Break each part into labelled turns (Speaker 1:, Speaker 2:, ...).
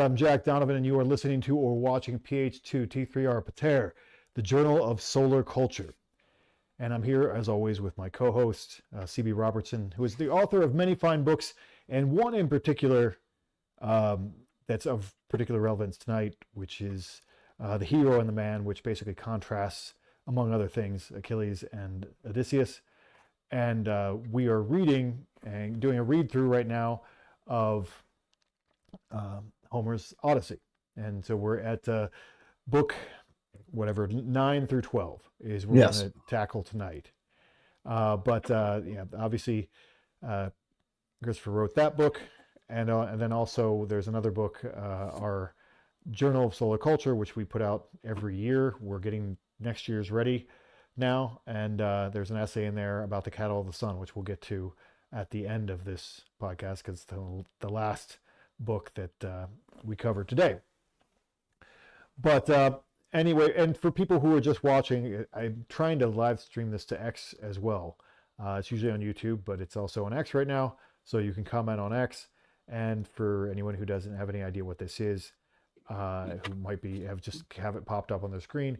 Speaker 1: I'm Jack Donovan, and you are listening to or watching PH2T3R Pater, the Journal of Solar Culture. And I'm here, as always, with my co-host, C.B. Robertson, who is the author of many fine books, and one in particular that's of particular relevance tonight, which is The Hero and the Man, which basically contrasts, among other things, Achilles and Odysseus. And we are reading and doing a read-through right now of Homer's Odyssey. And so we're at book, whatever, 9 through 12 is what we're going to tackle tonight. But obviously, Christopher wrote that book. And then also there's another book, our Journal of Solar Culture, which we put out every year. We're getting next year's ready now. And there's an essay in there about the cattle of the sun, which we'll get to at the end of this podcast, because it's the last book that we covered today. But anyway, and for people who are just watching, I'm trying to live stream this to X as well. It's usually on YouTube, but it's also on X right now, so you can comment on X. And for anyone who doesn't have any idea what this is, who might have it popped up on their screen,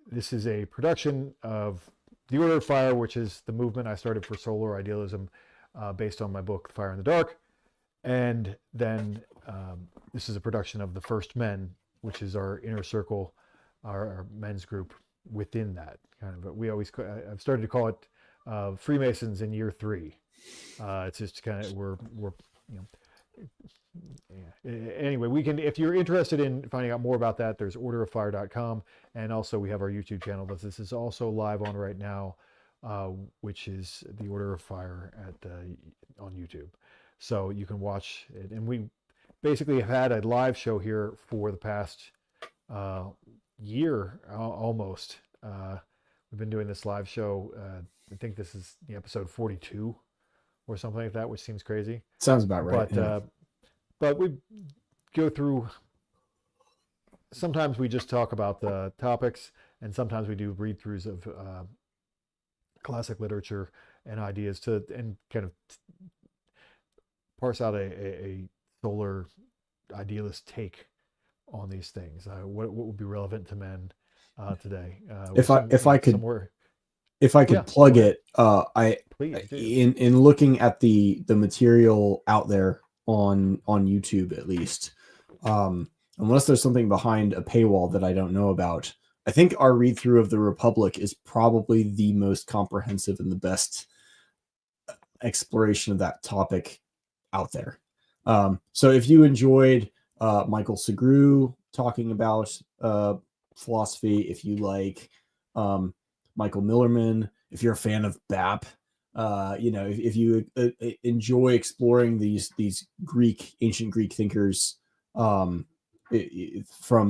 Speaker 1: this is a production of The Order of Fire, which is the movement I started for solar idealism, based on my book Fire in the Dark. And then this is a production of The First Men, which is our inner circle, our men's group within that kind of. I've started to call it Freemasons in year 3. It's just kind of we're Anyway, we can, if you're interested in finding out more about that, there's orderoffire.com, and also we have our YouTube channel that this is also live on right now, which is The Order of Fire on YouTube. So you can watch it. And we basically have had a live show here for the past year almost. We've been doing this live show. I think this is the episode 42 or something like that, which seems crazy.
Speaker 2: Sounds about right.
Speaker 1: But we go through, sometimes we just talk about the topics, and sometimes we do read-throughs of classic literature and ideas and kind of parse out a solar idealist take on these things. What would be relevant to men today?
Speaker 2: If I could plug it,
Speaker 1: Please do.
Speaker 2: in looking at the material out there on YouTube, at least, unless there's something behind a paywall that I don't know about, I think our read through of the Republic is probably the most comprehensive and the best exploration of that topic out there. So if you enjoyed Michael Segru talking about philosophy, if you like Michael Millerman, if you're a fan of BAP, if you enjoy exploring these ancient Greek thinkers from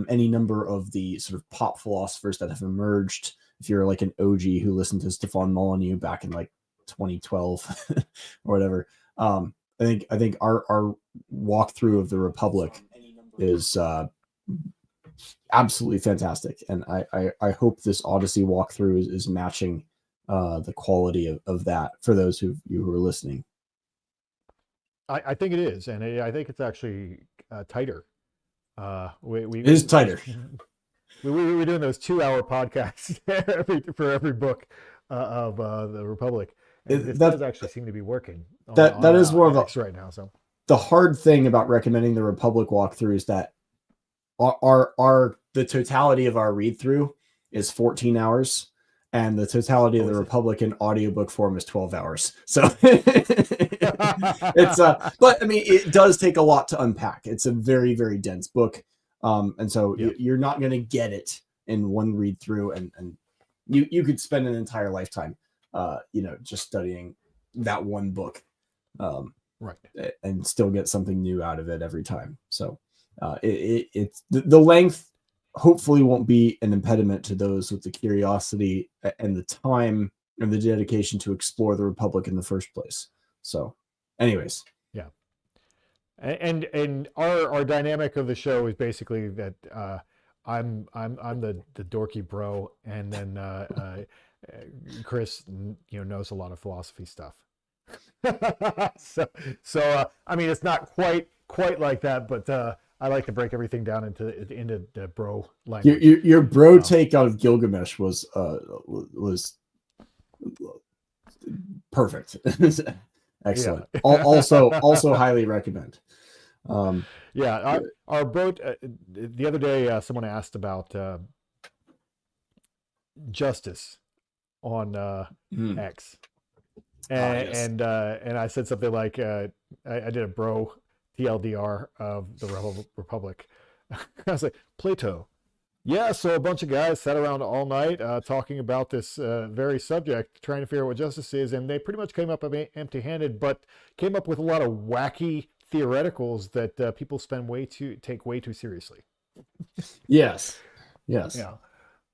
Speaker 2: any number of the sort of pop philosophers that have emerged, if you're like an OG who listened to Stefan Molyneux back in like 2012 or whatever, I think our walkthrough of the Republic is absolutely fantastic, and I hope this Odyssey walkthrough is matching the quality of that for those who are listening.
Speaker 1: I think it is, and I think it's actually tighter.
Speaker 2: It is tighter.
Speaker 1: We're doing those 2-hour podcasts for every book of the Republic. It does actually seem to be working.
Speaker 2: That is one of the
Speaker 1: right now. So
Speaker 2: the hard thing about recommending the Republic walkthrough is that the totality of our read through is 14 hours, and the totality of the Republic in audiobook form is 12 hours. So it's but I mean, it does take a lot to unpack. It's a very, very dense book. And so you're not going to get it in one read through, and you could spend an entire lifetime just studying that one book,
Speaker 1: right,
Speaker 2: and still get something new out of it every time. So it's the length hopefully won't be an impediment to those with the curiosity and the time and the dedication to explore the Republic in the first place. So anyways,
Speaker 1: and our dynamic of the show is basically that I'm the dorky bro, and then Chris knows a lot of philosophy stuff. So I mean, it's not quite like that, but I like to break everything down into the bro language.
Speaker 2: Your bro take on Gilgamesh was perfect. Excellent.
Speaker 1: Yeah.
Speaker 2: Also highly recommend.
Speaker 1: Yeah, our boat. The other day, someone asked about justice on X,
Speaker 2: Yes.
Speaker 1: and I said something like, I did a bro TLDR of the Republic. I was like, Plato. Yeah, so a bunch of guys sat around all night talking about this very subject, trying to figure out what justice is, and they pretty much came up empty-handed, but came up with a lot of wacky theoreticals that people take way too seriously.
Speaker 2: Yes.
Speaker 1: Yeah.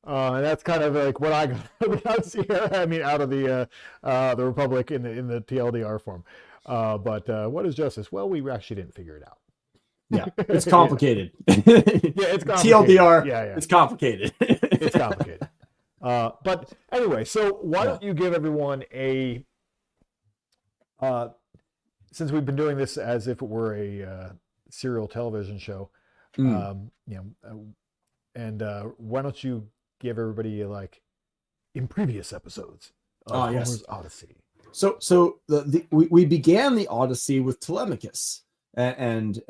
Speaker 1: And that's kind of like what I got here. I mean, out of the Republic in the TLDR form. But what is justice? Well, we actually didn't figure it out.
Speaker 2: Yeah, it's complicated.
Speaker 1: Yeah, it's complicated.
Speaker 2: TLDR.
Speaker 1: Yeah.
Speaker 2: It's complicated.
Speaker 1: It's complicated. But anyway, so why don't you give everyone a since we've been doing this as if it were a serial television show, and why don't you give everybody like in previous episodes of Homer's Odyssey?
Speaker 2: So we began the Odyssey with Telemachus, and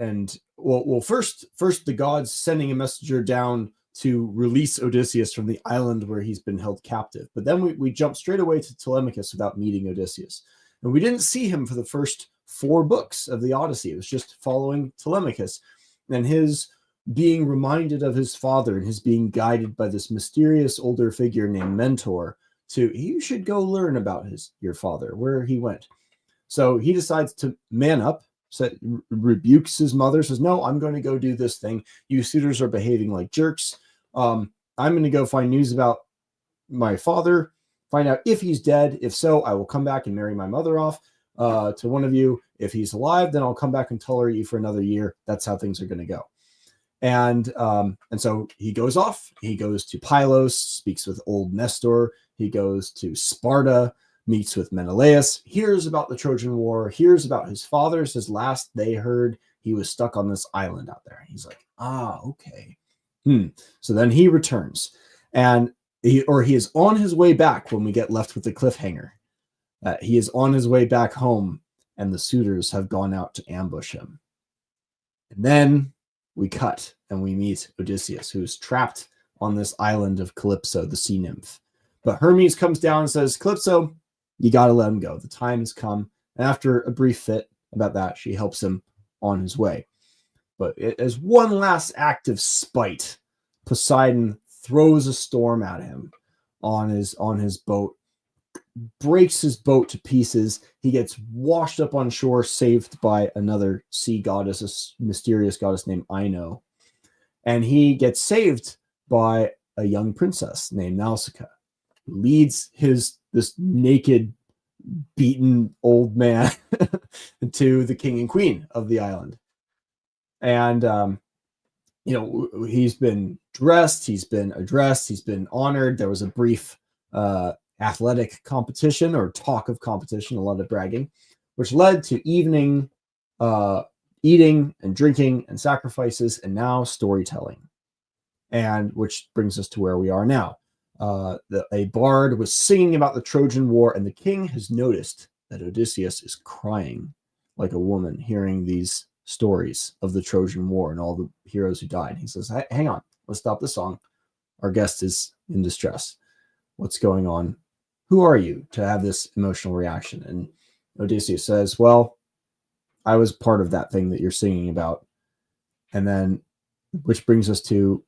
Speaker 2: first the gods sending a messenger down to release Odysseus from the island where he's been held captive. But then we jumped straight away to Telemachus without meeting Odysseus, and we didn't see him for the first 4 books of the Odyssey. It was just following Telemachus and his being reminded of his father and his being guided by this mysterious older figure named Mentor to, you should go learn about your father, where he went. So he decides to man up, rebukes his mother, says, no, I'm going to go do this thing. You suitors are behaving like jerks. I'm going to go find news about my father, find out if he's dead. If so, I will come back and marry my mother off to one of you. If he's alive, then I'll come back and tolerate you for another year. That's how things are going to go. And so he goes off. He goes to Pylos, speaks with old Nestor. He goes to Sparta, meets with Menelaus, hears about the Trojan War, hears about his father. Says last they heard he was stuck on this island out there. He's like, okay. So then he returns, and he is on his way back when we get left with the cliffhanger. He is on his way back home, and the suitors have gone out to ambush him. And then we cut and we meet Odysseus, who is trapped on this island of Calypso, the sea nymph. But Hermes comes down and says, Calypso, you got to let him go. The time has come. And after a brief fit about that, she helps him on his way. But as one last act of spite, Poseidon throws a storm at him on his boat, breaks his boat to pieces. He gets washed up on shore, saved by another sea goddess, a mysterious goddess named Ino. And he gets saved by a young princess named Nausicaa, who leads this naked, beaten old man to the king and queen of the island. And he's been dressed, he's been addressed, he's been honored. There was a brief athletic competition or talk of competition, a lot of bragging, which led to evening eating and drinking and sacrifices, and now storytelling. And which brings us to where we are now. A bard was singing about the Trojan War, and the king has noticed that Odysseus is crying like a woman hearing these stories of the Trojan War and all the heroes who died. He says, hang on, let's stop the song. Our guest is in distress. What's going on? Who are you to have this emotional reaction? And Odysseus says, well, I was part of that thing that you're singing about. And then, which brings us to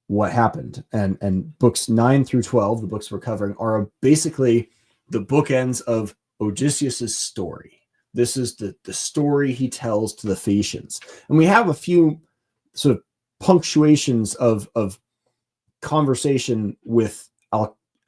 Speaker 2: what happened. And books 9 through 12, the books we're covering, are basically the bookends of Odysseus's story. This is the story he tells to the Phaeacians. And we have a few sort of punctuations of conversation with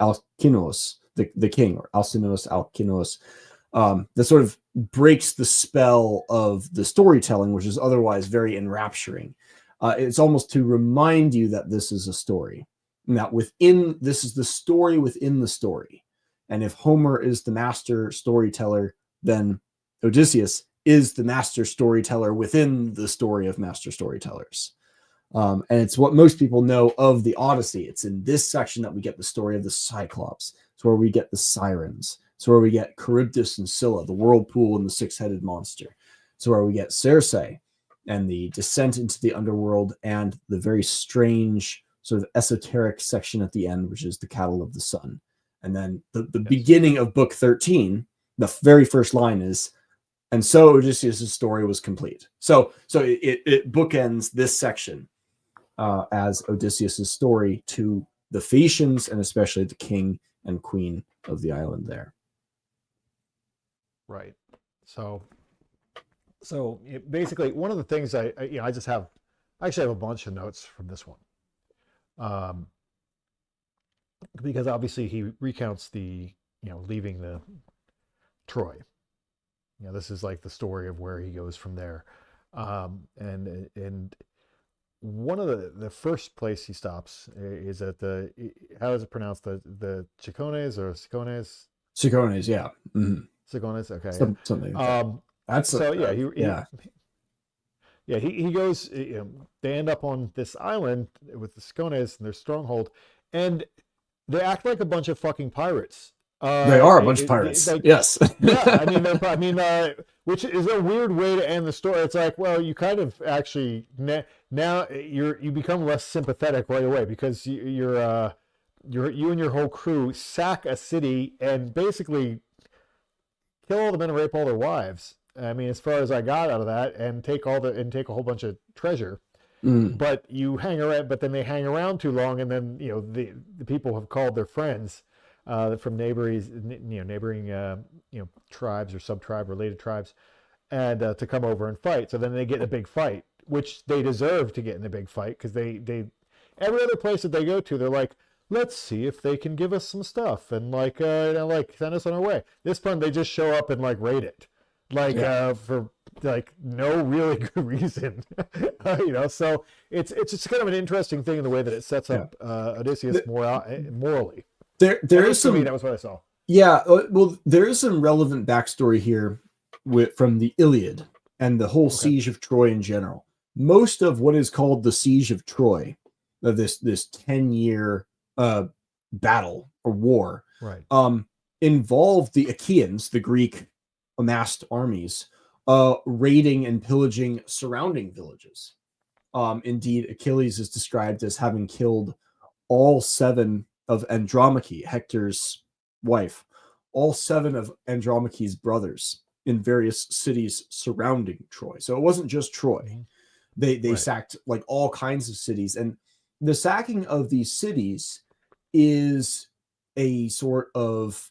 Speaker 2: Alcinous, the king, or Alcinous, that sort of breaks the spell of the storytelling, which is otherwise very enrapturing. It's almost to remind you that this is a story, and that this is the story within the story. And if Homer is the master storyteller, then Odysseus is the master storyteller within the story of master storytellers. And it's what most people know of the Odyssey. It's in this section that we get the story of the Cyclops. It's where we get the Sirens. It's where we get Charybdis and Scylla, the whirlpool and the six-headed monster. It's where we get Circe and the descent into the underworld and the very strange sort of esoteric section at the end, which is the cattle of the sun. And then the beginning of book 13, the very first line is, and so Odysseus' story was complete. So it bookends this section as Odysseus' story to the Phaeacians and especially the king and queen of the island there.
Speaker 1: Right. So basically, one of the things I actually have a bunch of notes from this one, because obviously he recounts the leaving the Troy. This is like the story of where he goes from there, and one of the first place he stops is at the, how is it pronounced, the Cicones or Cicones?
Speaker 2: Cicones, yeah. Mm-hmm.
Speaker 1: Cicones, okay.
Speaker 2: Something like that. That's
Speaker 1: so he goes. They end up on this island with the Cicones and their stronghold, and they act like a bunch of fucking pirates.
Speaker 2: They are a bunch of pirates. Yes.
Speaker 1: Yeah. Which is a weird way to end the story. It's like, well, you kind of actually now you become less sympathetic right away because you and your whole crew sack a city and basically kill all the men and rape all their wives. I mean, as far as I got out of that, and take a whole bunch of treasure. But you hang around, but then they hang around too long, and then the people have called their friends from neighboring tribes or sub-tribe related tribes, and to come over and fight. So then they get in a big fight, which they deserve to get in a big fight because they every other place that they go to, they're like, let's see if they can give us some stuff and send us on our way. This one they just show up and raid it, for no really good reason, So it's just kind of an interesting thing in the way that it sets up Odysseus morally.
Speaker 2: There is some.
Speaker 1: That was what I saw.
Speaker 2: Yeah, well, there is some relevant backstory here from the Iliad and the whole siege of Troy in general. Most of what is called the siege of Troy, this 10-year battle or war,
Speaker 1: right,
Speaker 2: involved the Achaeans, the Greek amassed armies, raiding and pillaging surrounding villages. Indeed, Achilles is described as having killed all 7 of Andromache, Hector's wife, all 7 of Andromache's brothers in various cities surrounding Troy. So it wasn't just Troy. They sacked all kinds of cities. And the sacking of these cities is a sort of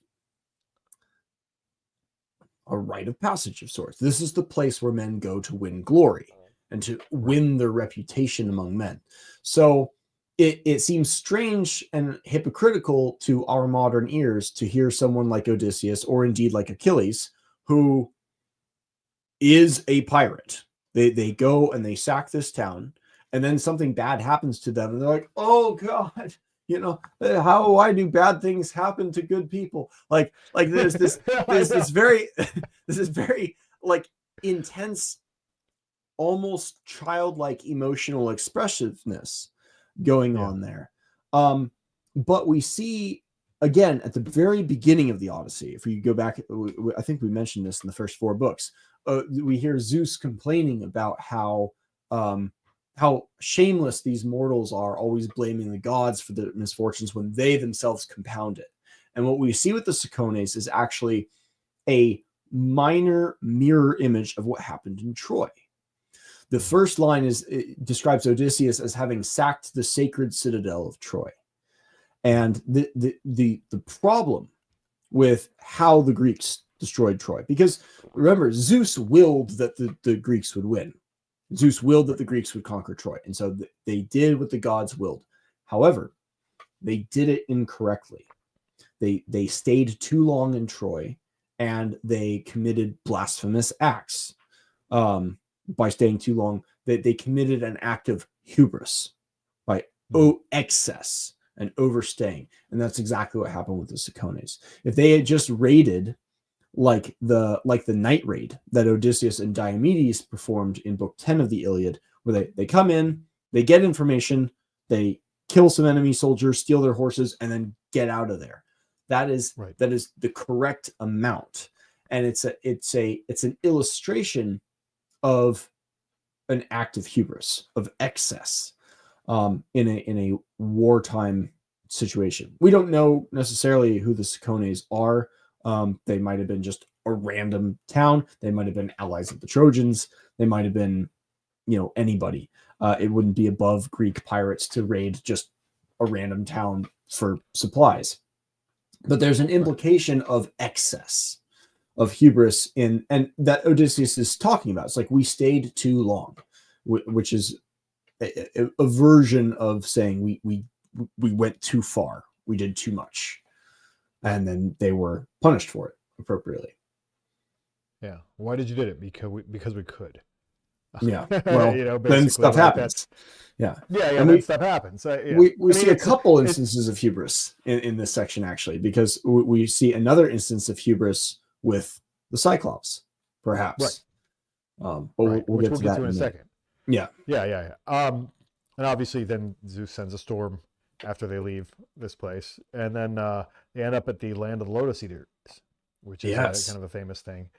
Speaker 2: a rite of passage of sorts. This is the place where men go to win glory and to win their reputation among men. So it seems strange and hypocritical to our modern ears to hear someone like Odysseus, or indeed like Achilles, who is a pirate. They go and they sack this town, and then something bad happens to them, and they're like, oh God, why do bad things happen to good people? There's this very intense, almost childlike emotional expressiveness going on there. But we see again at the very beginning of the Odyssey, if we go back, I think we mentioned this in the first 4 books, we hear Zeus complaining about how shameless these mortals are, always blaming the gods for their misfortunes when they themselves compound it. And what we see with the Cicones is actually a minor mirror image of what happened in Troy. The first line describes Odysseus as having sacked the sacred citadel of Troy. And the problem with how the Greeks destroyed Troy, because remember, Zeus willed that the Greeks would win. Zeus willed that the Greeks would conquer Troy. And so they did what the gods willed. However, they did it incorrectly. They stayed too long in Troy, and they committed blasphemous acts. By staying too long, they committed an act of hubris by excess and overstaying. And that's exactly what happened with the Cicones. If they had just raided like the night raid that Odysseus and Diomedes performed in Book 10 of the Iliad, where they come in, they get information, they kill some enemy soldiers, steal their horses, and then get out of there. That is the correct amount, and it's an illustration of an act of hubris, of excess, in a wartime situation. We don't know necessarily who the Cicones are. They might have been just a random town. They might have been allies of the Trojans. They might have been, anybody. It wouldn't be above Greek pirates to raid just a random town for supplies. But there's an implication of excess, of hubris and that Odysseus is talking about. It's like, we stayed too long, which is a version of saying we went too far. We did too much. And then they were punished for it appropriately.
Speaker 1: Yeah. Why did you do it? Because we could.
Speaker 2: Yeah. Well, then stuff happens. Yeah.
Speaker 1: And then stuff happens.
Speaker 2: We see a couple instances of hubris in this section, actually, because we see another instance of hubris with the Cyclops, perhaps. Right. But we'll get to that in a second. Yeah.
Speaker 1: And obviously then Zeus sends a storm after they leave this place. And then they end up at the land of the Lotus-Eaters, which is kind of a famous thing.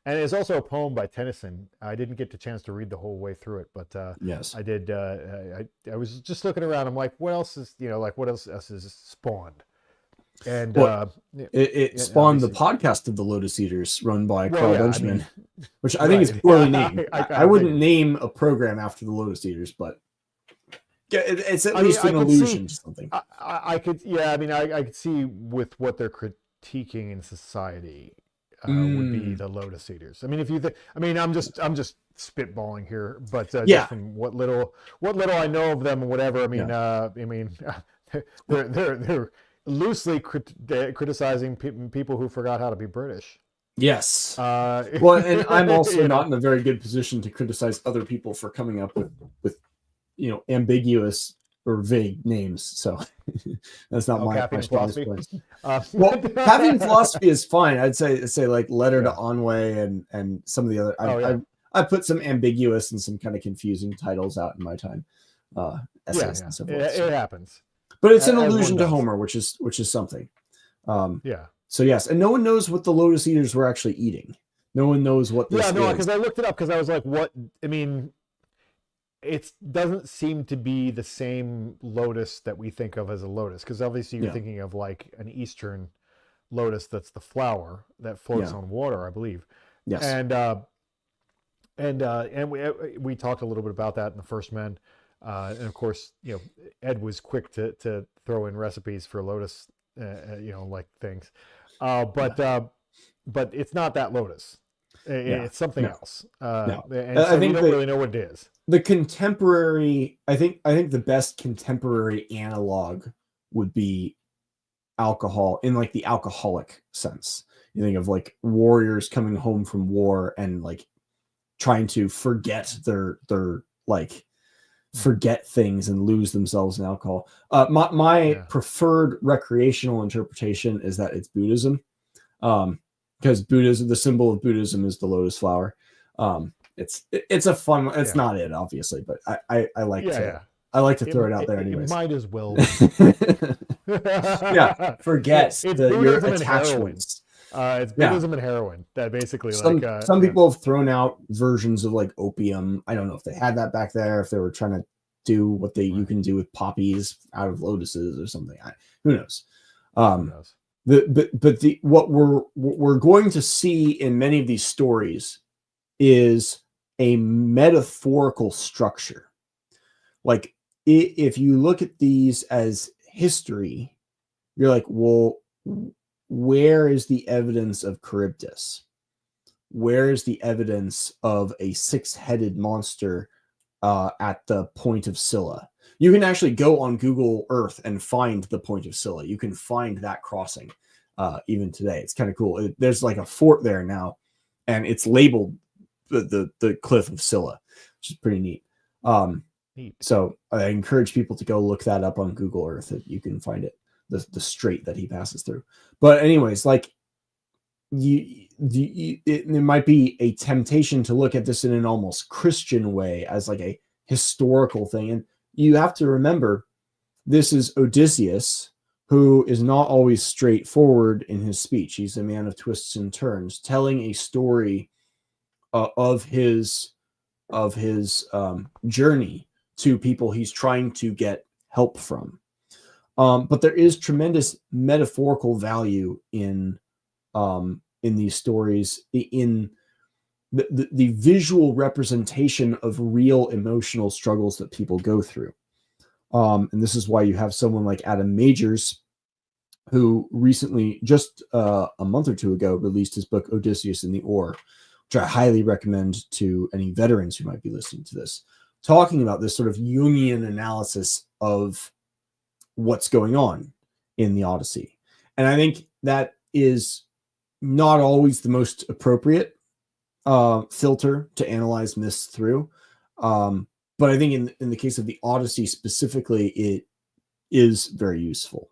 Speaker 1: And it's also a poem by Tennyson. I didn't get the chance to read the whole way through it, but
Speaker 2: yes,
Speaker 1: I did. I was just looking around. I'm like, what else is, what else is spawned? And
Speaker 2: it spawned the podcast of the Lotus-Eaters, run by Carl Benjamin, which I think is poorly named. I wouldn't name a program after the Lotus-Eaters, but it's at least an allusion to something.
Speaker 1: I could see with what they're critiquing in society. Would be the Lotus-Eaters. I mean, if you think, I'm just spitballing here, but just from what little I know of them and whatever. They're loosely criticizing people who forgot how to be British.
Speaker 2: Yes. Well, and I'm also not in a very good position to criticize other people for coming up with ambiguous or vague names. So that's not my strongest place. Well, caffeine philosophy is fine. I'd say like Letter to Enway and some of the other. I put some ambiguous and some kind of confusing titles out in my time. Essays and so forth.
Speaker 1: It happens.
Speaker 2: But it's an allusion to Homer, which is something. So yes, and no one knows what the Lotus-Eaters were actually eating. No one knows what this is.
Speaker 1: Because I looked it up because I was like, what? It doesn't seem to be the same lotus that we think of as a lotus, because obviously you're thinking of like an Eastern lotus that's the flower that floats on water, I believe.
Speaker 2: Yes.
Speaker 1: And we talked a little bit about that in the First Men, and of course, Ed was quick to throw in recipes for lotus, like things, but it's not that lotus. It's something else. And so I think we don't really know what it is.
Speaker 2: The contemporary, I think the best contemporary analog would be alcohol, in like the alcoholic sense. You think of like warriors coming home from war and like trying to forget their forget things and lose themselves in alcohol. My preferred recreational interpretation is that it's Buddhism. Because Buddhism, the symbol of Buddhism is the lotus flower. It's a fun. It's not it, obviously, but I like I like to throw it out there anyways.
Speaker 1: It might as well.
Speaker 2: Forget your attachments.
Speaker 1: It's Buddhism and heroin. That basically
Speaker 2: some people have thrown out versions of like opium. I don't know if they had that back there, if they were trying to do what you can do with poppies out of lotuses or something. Who knows? What we're going to see in many of these stories is a metaphorical structure. Like if you look at these as history, you're like, well, where is the evidence of Charybdis? Where is the evidence of a six-headed monster at the point of Scylla? You can actually go on Google Earth and find the point of Scylla. You can find that crossing even today. It's kind of cool. There's like a fort there now, and it's labeled the cliff of Scylla, which is pretty neat. So I encourage people to go look that up on Google Earth. You can find it, the strait that he passes through. But anyways, like it might be a temptation to look at this in an almost Christian way as like a historical thing. And you have to remember, this is Odysseus, who is not always straightforward in his speech. He's a man of twists and turns, telling a story of his journey to people he's trying to get help from. But there is tremendous metaphorical value in these stories, in the visual representation of real emotional struggles that people go through. And this is why you have someone like Adam Majors, who recently, just a month or two ago, released his book Odysseus in the Ore, which I highly recommend to any veterans who might be listening to this, talking about this sort of Jungian analysis of what's going on in the Odyssey. And I think that is not always the most appropriate filter to analyze myths through. But I think in the case of the Odyssey specifically, it is very useful.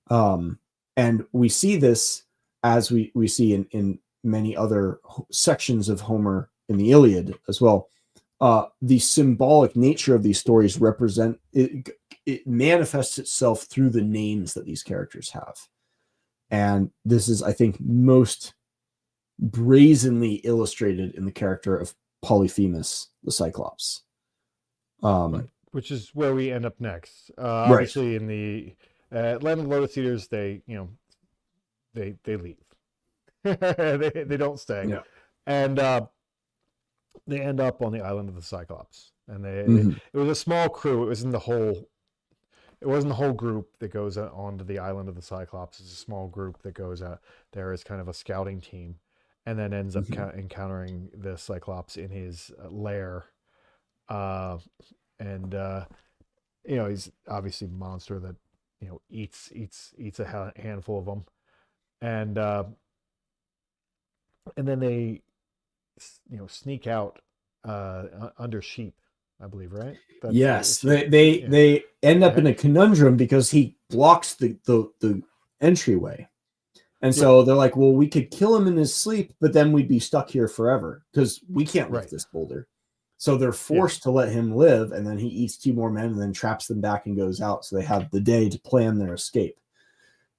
Speaker 2: And we see this as we see in many other sections of Homer in the Iliad as well. The symbolic nature of these stories it manifests itself through the names that these characters have. And this is, I think, most brazenly illustrated in the character of Polyphemus the Cyclops.
Speaker 1: Which is where we end up next.
Speaker 2: Right.
Speaker 1: Obviously, in the land of Lotus-Eaters, they leave. they don't stay,
Speaker 2: Yeah.
Speaker 1: And they end up on the island of the Cyclops. And it was a small crew. It wasn't the whole group that goes onto the island of the Cyclops. It's a small group that goes out there as kind of a scouting team, and then ends up encountering the Cyclops in his lair. He's obviously a monster that eats a handful of them, and then they sneak out under sheep, I believe, right?
Speaker 2: Yes, they end up in a conundrum because he blocks the entryway, and so they're like, well, we could kill him in his sleep, but then we'd be stuck here forever because we can't lift this boulder. So they're forced to let him live, and then he eats 2 more men and then traps them back and goes out. So they have the day to plan their escape.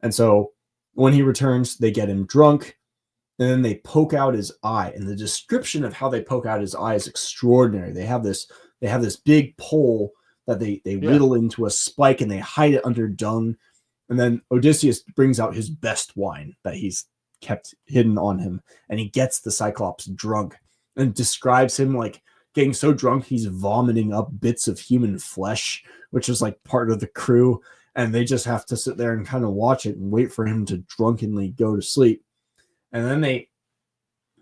Speaker 2: And so when he returns, they get him drunk, and then they poke out his eye. And the description of how they poke out his eye is extraordinary. They have this big pole that they whittle into a spike, and they hide it under dung. And then Odysseus brings out his best wine that he's kept hidden on him, and he gets the Cyclops drunk and describes him like getting so drunk he's vomiting up bits of human flesh, which is like part of the crew, and they just have to sit there and kind of watch it and wait for him to drunkenly go to sleep. And then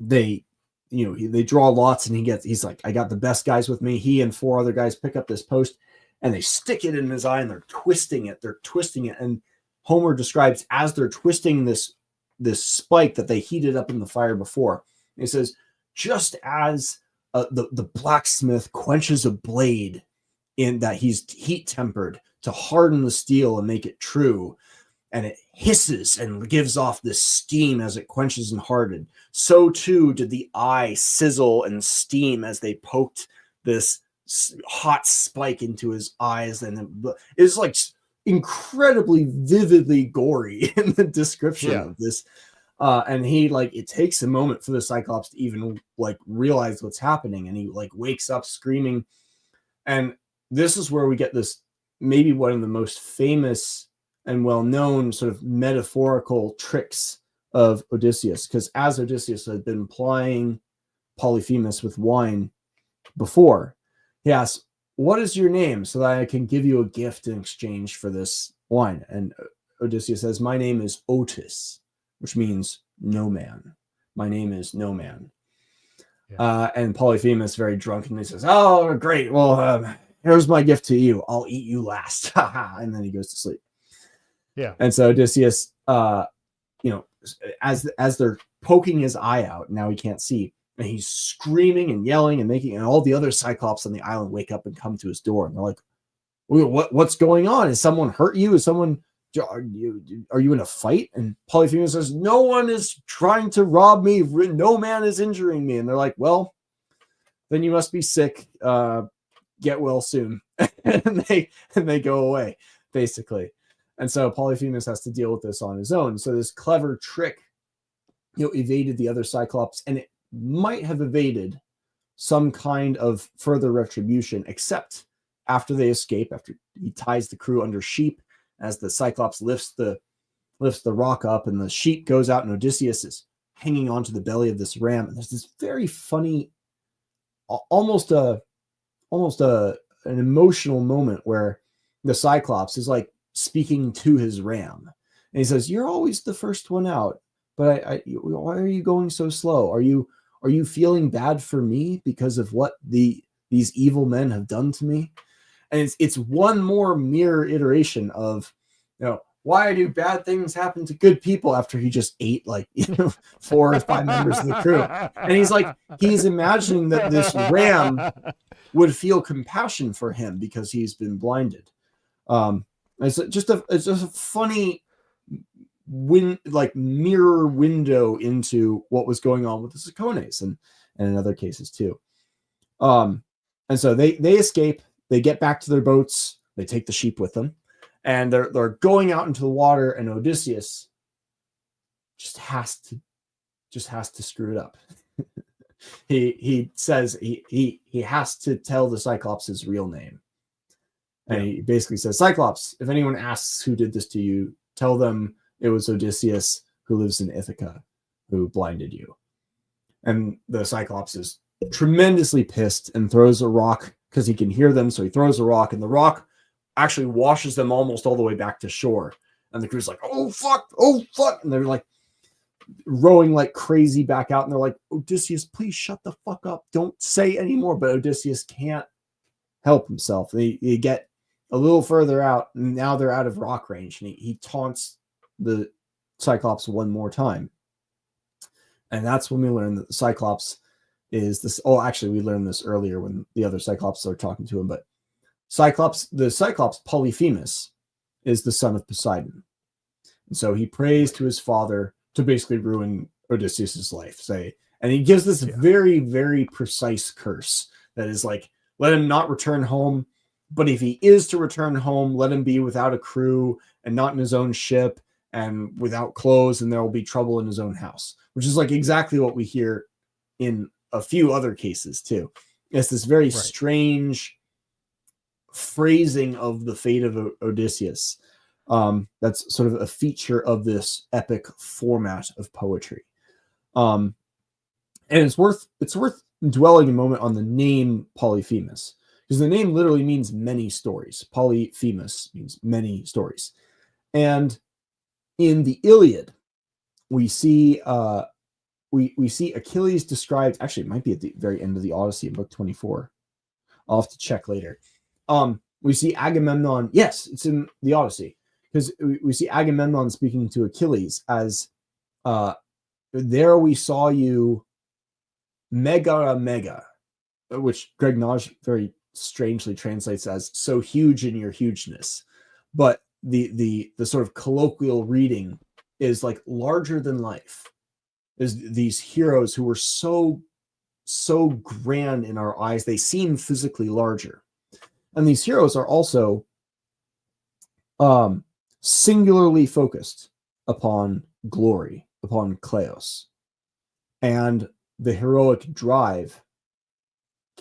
Speaker 2: they draw lots, and he's like, I got the best guys with me. He and 4 other guys pick up this post, and they stick it in his eye, and they're twisting it. And Homer describes as they're twisting this spike that they heated up in the fire before. He says, just as the blacksmith quenches a blade in that he's heat tempered to harden the steel and make it true, and it hisses and gives off this steam as it quenches and hardened, so too did the eye sizzle and steam as they poked this hot spike into his eyes. And it's like incredibly vividly gory in the description of this. And it takes a moment for the Cyclops to even realize what's happening, and he wakes up screaming. And this is where we get this, maybe one of the most famous and well-known sort of metaphorical tricks of Odysseus, because as Odysseus had been plying Polyphemus with wine before, he asks, what is your name, so that I can give you a gift in exchange for this wine? And Odysseus says, my name is Otis, which means no man. My name is no man. And Polyphemus, very drunkenly, says, oh, great. Well, here's my gift to you. I'll eat you last. And then he goes to sleep.
Speaker 1: Yeah.
Speaker 2: And so Odysseus, as they're poking his eye out, now he can't see, and he's screaming and yelling and and all the other Cyclops on the island wake up and come to his door. And they're like, what's going on? Has someone hurt you? Is someone Are you in a fight? And Polyphemus says, no one is trying to rob me. No man is injuring me. And they're like, well, then you must be sick. Get well soon. and they go away, basically. And so Polyphemus has to deal with this on his own. So this clever trick, evaded the other Cyclops, and it might have evaded some kind of further retribution, except after they escape, after he ties the crew under sheep, as the Cyclops lifts the rock up, and the sheep goes out, and Odysseus is hanging onto the belly of this ram. And there's this very funny, almost an emotional moment where the Cyclops is like speaking to his ram, and he says, "You're always the first one out, but why are you going so slow? Are you feeling bad for me because of what these evil men have done to me?" And it's one more mirror iteration of, why do bad things happen to good people, after he just ate 4 or 5 members of the crew. And he's imagining that this ram would feel compassion for him because he's been blinded. It's just a funny mirror window into what was going on with the Cicones and in other cases too. And so they escape. They get back to their boats. They take the sheep with them, and they're going out into the water. And Odysseus just has to screw it up. He says he has to tell the Cyclops his real name, and he basically says, "Cyclops, if anyone asks who did this to you, tell them it was Odysseus, who lives in Ithaca, who blinded you." And the Cyclops is tremendously pissed and throws a rock, because he can hear them. So he throws a rock, and the rock actually washes them almost all the way back to shore. And the crew's like, oh fuck. And they're like rowing like crazy back out. And they're like, Odysseus, please shut the fuck up. Don't say anymore. But Odysseus can't help himself. They get a little further out, and now they're out of rock range. And he taunts the Cyclops one more time. And that's when we learn that the Cyclops is this. Oh, actually, we learned this earlier when the other Cyclops are talking to him. But the Cyclops Polyphemus is the son of Poseidon. And so he prays to his father to basically ruin Odysseus's life. And he gives this very, very precise curse that is like, let him not return home. But if he is to return home, let him be without a crew and not in his own ship and without clothes, and there will be trouble in his own house, which is like exactly what we hear in a few other cases too. It's this very strange phrasing of the fate of Odysseus. That's sort of a feature of this epic format of poetry. And it's worth dwelling a moment on the name Polyphemus, because the name literally means many stories. Polyphemus means many stories. And in the Iliad, we see Achilles described, actually it might be at the very end of the Odyssey in book 24. I'll have to check later. We see Agamemnon. Yes, it's in the Odyssey, because we see Agamemnon speaking to Achilles as, there we saw you mega, which Greg Naj very strangely translates as so huge in your hugeness. But the sort of colloquial reading is like larger than life. Is these heroes who were so grand in our eyes, they seem physically larger. And these heroes are also singularly focused upon glory, upon kleos. And the heroic drive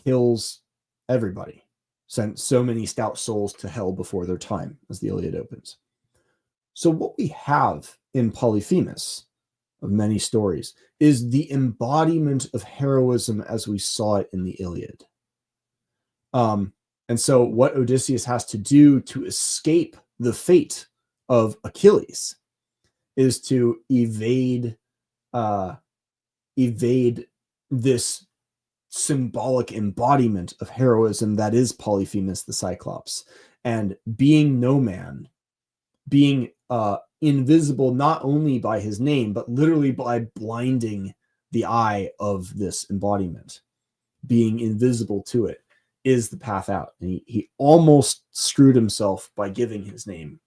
Speaker 2: kills everybody. Sent so many stout souls to hell before their time, as the Iliad opens. So what we have in Polyphemus, of many stories, is the embodiment of heroism as we saw it in the Iliad. And so what Odysseus has to do to escape the fate of Achilles is to evade this symbolic embodiment of heroism that is Polyphemus the Cyclops, and being no man, being invisible not only by his name, but literally by blinding the eye of this embodiment. Being invisible to it is the path out. And he almost screwed himself by giving his name.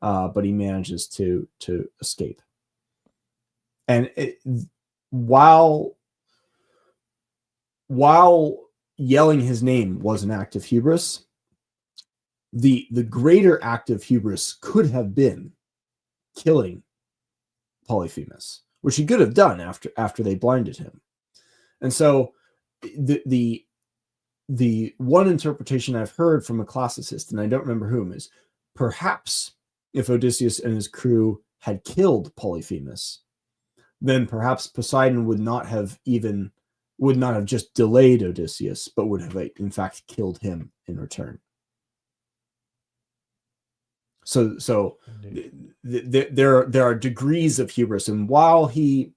Speaker 2: but he manages to escape. And while yelling his name was an act of hubris, the greater act of hubris could have been killing Polyphemus, which he could have done after they blinded him. And so the one interpretation I've heard from a classicist, and I don't remember whom, is perhaps if Odysseus and his crew had killed Polyphemus, then perhaps Poseidon would not have just delayed Odysseus, but would have in fact killed him in return. So there are degrees of hubris, and while he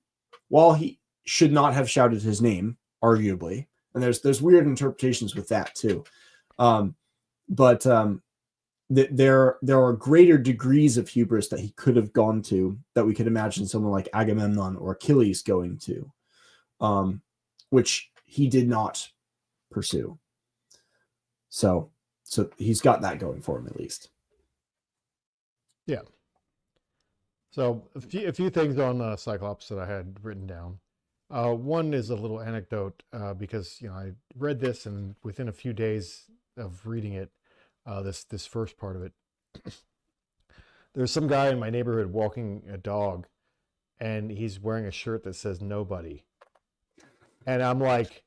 Speaker 2: should not have shouted his name, arguably, and there's weird interpretations with that too, but there are greater degrees of hubris that he could have gone to, that we could imagine someone like Agamemnon or Achilles going to, which he did not pursue. So he's got that going for him, at least.
Speaker 1: Yeah. So a few things on Cyclops that I had written down. One is a little anecdote because I read this, and within a few days of reading it, this first part of it, there's some guy in my neighborhood walking a dog, and he's wearing a shirt that says "Nobody," and I'm like,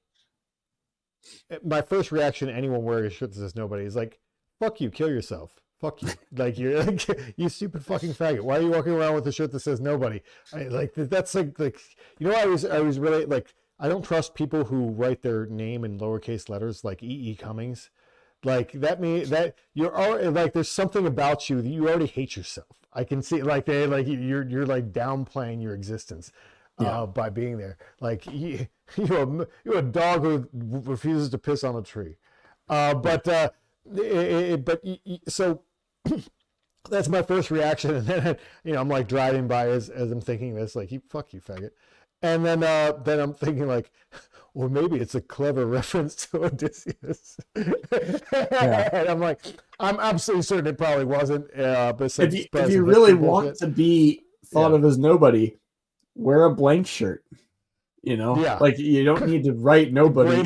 Speaker 1: my first reaction to anyone wearing a shirt that says "Nobody" is like, "Fuck you, kill yourself." Fuck you. Like, you're like, you stupid fucking faggot. Why are you walking around with a shirt that says "Nobody"? That's like, I was really like, I don't trust people who write their name in lowercase letters, like E.E. Cummings. Like that you're already, like, there's something about you that you already hate yourself. I can see, like, you're like downplaying your existence by being there. Like you're a dog who refuses to piss on a tree. So that's my first reaction, and then I'm like driving by as I'm thinking this, like, fuck you, faggot, and then I'm thinking, like, well, maybe it's a clever reference to Odysseus. And I'm like, I'm absolutely certain it probably wasn't. But
Speaker 2: if you really want to be thought of as nobody, wear a blank shirt. Like, you don't need to write "Nobody."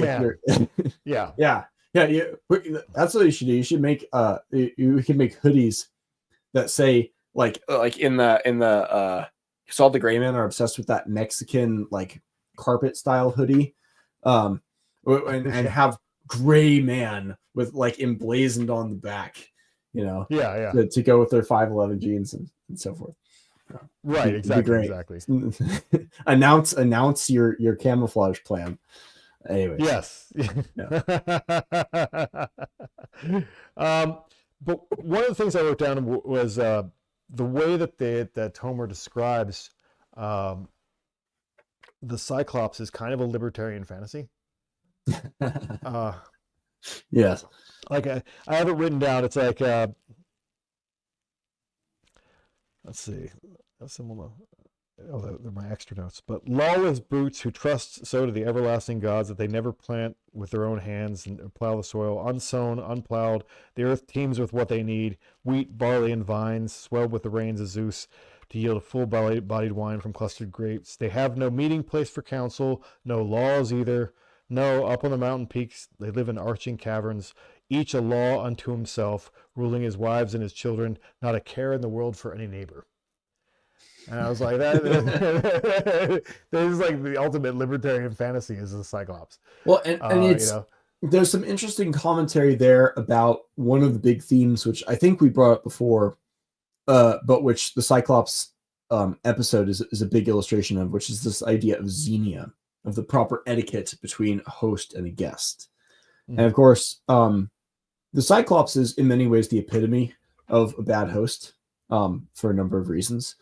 Speaker 2: Yeah. That's what you should do. You should make you can make hoodies that say like in the because all the gray men are obsessed with that Mexican like carpet style hoodie, and have gray man with like emblazoned on the back, to go with their 511 jeans and so forth.
Speaker 1: Right, exactly.
Speaker 2: Announce your camouflage plan. Anyway,
Speaker 1: yes. But one of the things I wrote down was the way that Homer describes the Cyclops is kind of a libertarian fantasy.
Speaker 2: Yes.
Speaker 1: Like I have it written down. It's like let's see. They're my extra notes. But lawless brutes who trust so to the everlasting gods that they never plant with their own hands and plow the soil, unsown, unplowed. The earth teems with what they need: wheat, barley, and vines, swelled with the rains of Zeus, to yield a full-bodied wine from clustered grapes. They have no meeting place for counsel, no laws either. No, up on the mountain peaks they live in arching caverns, each a law unto himself, ruling his wives and his children, not a care in the world for any neighbor. And I was like, that is like the ultimate libertarian fantasy, is the Cyclops.
Speaker 2: Well, and it's there's some interesting commentary there about one of the big themes, which I think we brought up before, but which the Cyclops episode is a big illustration of, which is this idea of Zenia, of the proper etiquette between a host and a guest. And of course, the Cyclops is in many ways the epitome of a bad host, for a number of reasons.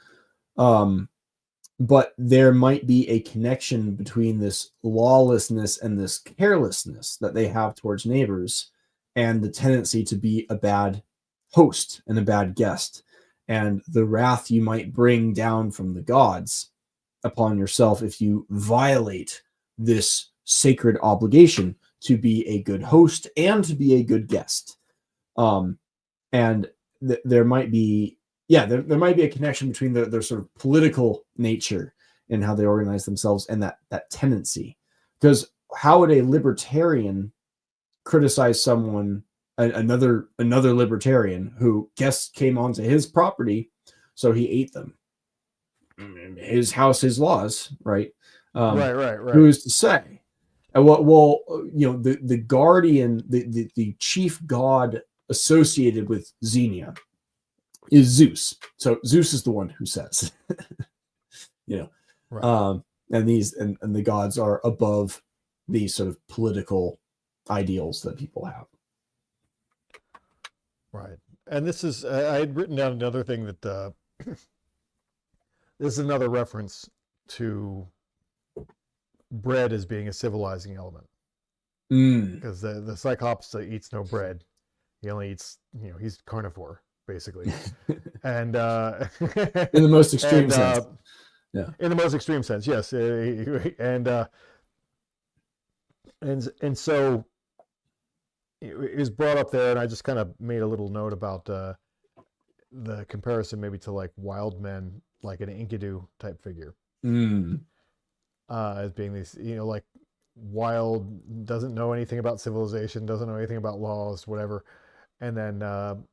Speaker 2: But there might be a connection between this lawlessness and this carelessness that they have towards neighbors and the tendency to be a bad host and a bad guest, and the wrath you might bring down from the gods upon yourself if you violate this sacred obligation to be a good host and to be a good guest. And there might be yeah, there might be a connection between their sort of political nature and how they organize themselves and that tendency. Because how would a libertarian criticize someone, another libertarian who guests came onto his property, so he ate them? His house, his laws, right?
Speaker 1: Right.
Speaker 2: Who's to say? And well, the guardian, the chief god associated with Zenia is Zeus. So Zeus is the one who says,
Speaker 1: Right.
Speaker 2: And these and the gods are above these sort of political ideals that people have.
Speaker 1: Right. And this is, I had written down another thing that this is another reference to bread as being a civilizing element. Because the Cyclops eats no bread. He only eats, he's carnivore, basically. And
Speaker 2: in the most extreme sense.
Speaker 1: Yeah. In the most extreme sense, yes. And so it was brought up there, and I just kind of made a little note about the comparison maybe to like wild men, like an Enkidu type figure. As being these, like wild, doesn't know anything about civilization, doesn't know anything about laws, whatever. And then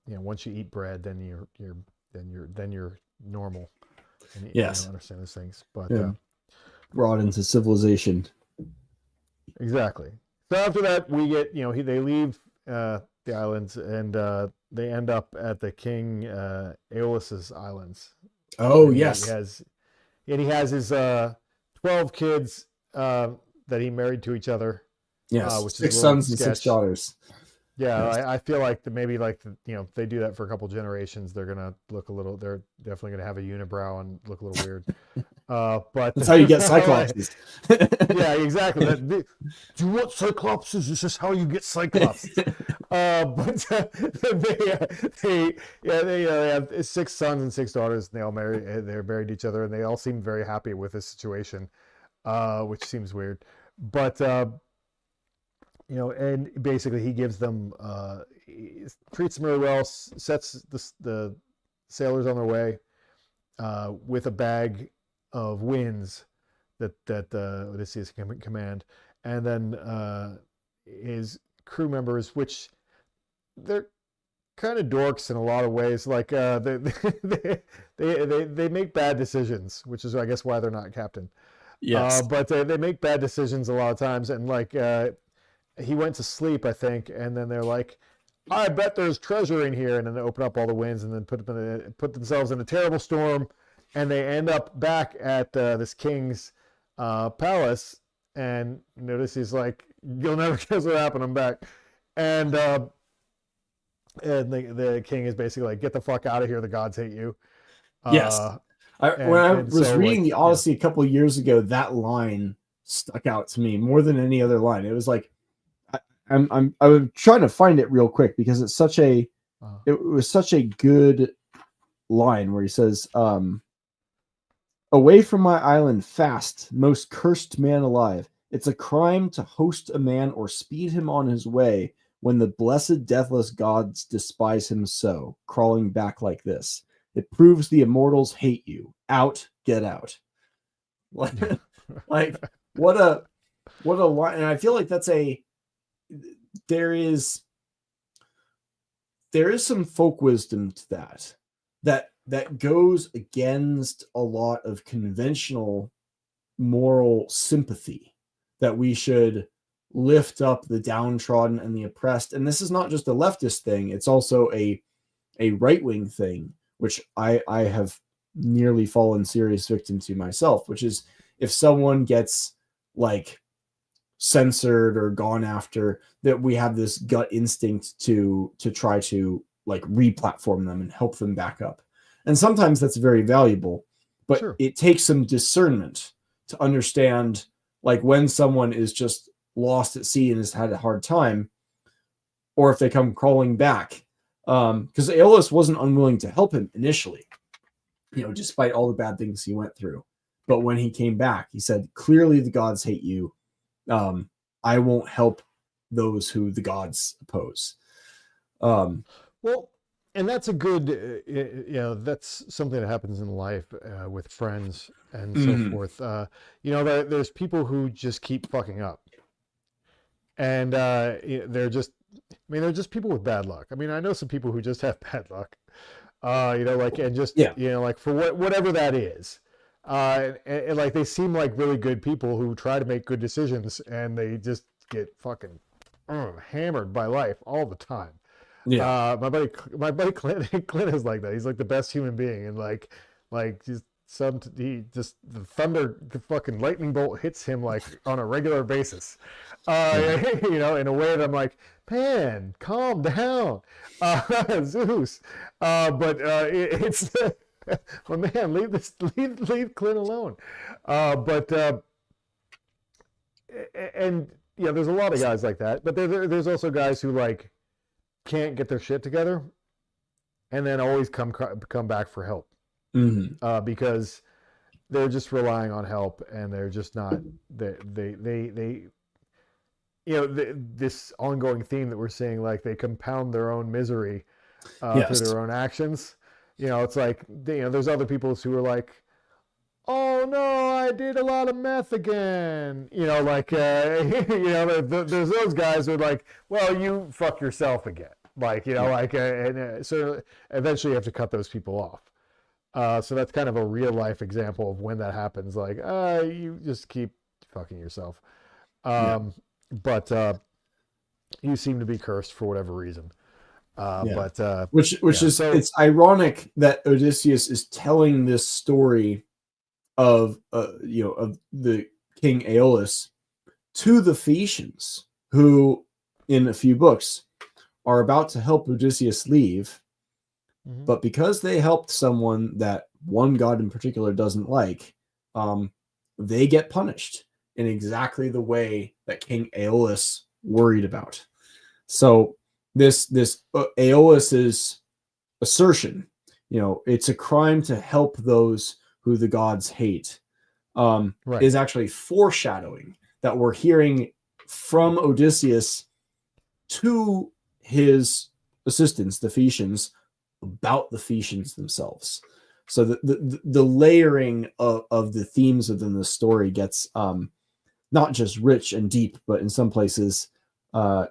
Speaker 1: once you eat bread, then you're normal. And you don't understand those things. But
Speaker 2: brought into civilization.
Speaker 1: Exactly. So after that, we get, they leave the islands, and they end up at the King Aeolus's islands.
Speaker 2: Oh,
Speaker 1: and
Speaker 2: yes.
Speaker 1: He has his 12 kids that he married to each other.
Speaker 2: Yes,
Speaker 1: which
Speaker 2: 6 sons and 6 daughters.
Speaker 1: Yeah, yes. I feel like maybe if they do that for a couple generations, they're gonna look they're definitely gonna have a unibrow and look a little weird. But
Speaker 2: that's how you get Cyclopses.
Speaker 1: Yeah, exactly. Do you want Cyclopses? This is how you get Cyclops. But they have 6 sons and 6 daughters, and they're married to each other, and they all seem very happy with this situation, which seems weird. But and basically he gives them, he treats them really well, sets the sailors on their way with a bag of winds that Odysseus can command, and then his crew members, which they're kind of dorks in a lot of ways, like they make bad decisions, which is I guess why they're not captain.
Speaker 2: Yes,
Speaker 1: but they make bad decisions a lot of times, and like he went to sleep, I think, and then they're like, I bet there's treasure in here, and then they open up all the winds and then put themselves in a terrible storm, and they end up back at this king's palace, and notice he's like, you'll never guess what happened, I'm back. And the king is basically like, get the fuck out of here, the gods hate you.
Speaker 2: Yes. When I was reading the Odyssey a couple of years ago, that line stuck out to me more than any other line. It was like, I'm trying to find it real quick because it's such a it was such a good line where he says, away from my island fast, most cursed man alive. It's a crime to host a man or speed him on his way when the blessed deathless gods despise him so, crawling back like this. It proves the immortals hate you. Out, get out. Like what a line. And I feel like that's there is some folk wisdom to that goes against a lot of conventional moral sympathy, that we should lift up the downtrodden and the oppressed. And this is not just a leftist thing, it's also a right-wing thing, which I have nearly fallen serious victim to myself, which is if someone gets like censored or gone after, that we have this gut instinct to try to like re-platform them and help them back up. And sometimes that's very valuable, but sure, it takes some discernment to understand like when someone is just lost at sea and has had a hard time, or if they come crawling back. Because Aeolus wasn't unwilling to help him initially, despite all the bad things he went through. But when he came back, he said, clearly the gods hate you. I won't help those who the gods oppose.
Speaker 1: Well, and that's a good, that's something that happens in life with friends and so forth. There's people who just keep fucking up, and they're just, they're just people with bad luck. I mean, I know some people who just have bad luck, and just, for whatever that is. And like they seem like really good people who try to make good decisions, and they just get fucking hammered by life all the time.
Speaker 2: Yeah.
Speaker 1: My buddy Clint is like that. He's like the best human being, and like just the fucking lightning bolt hits him like on a regular basis. In a way that I'm like, man, calm down, Zeus. It's well, man, leave Clint alone. There's a lot of guys like that, but there's also guys who like can't get their shit together, and then always come back for help, because they're just relying on help, and they're just not this ongoing theme that we're seeing, like they compound their own misery through their own actions. It's like there's other people who are like, oh no, I did a lot of meth again. There's those guys who are like, well, you fuck yourself again. So eventually you have to cut those people off. So that's kind of a real life example of when that happens. Like, you just keep fucking yourself. But you seem to be cursed for whatever reason.
Speaker 2: It's ironic that Odysseus is telling this story of the King Aeolus to the Phaeacians, who in a few books are about to help Odysseus leave, but because they helped someone that one god in particular doesn't like, they get punished in exactly the way that King Aeolus worried about. So this Aeolus's assertion, it's a crime to help those who the gods hate, is actually foreshadowing that we're hearing from Odysseus to his assistants, the Phaeacians, about the Phaeacians themselves. So the layering of the themes within the story gets not just rich and deep, but in some places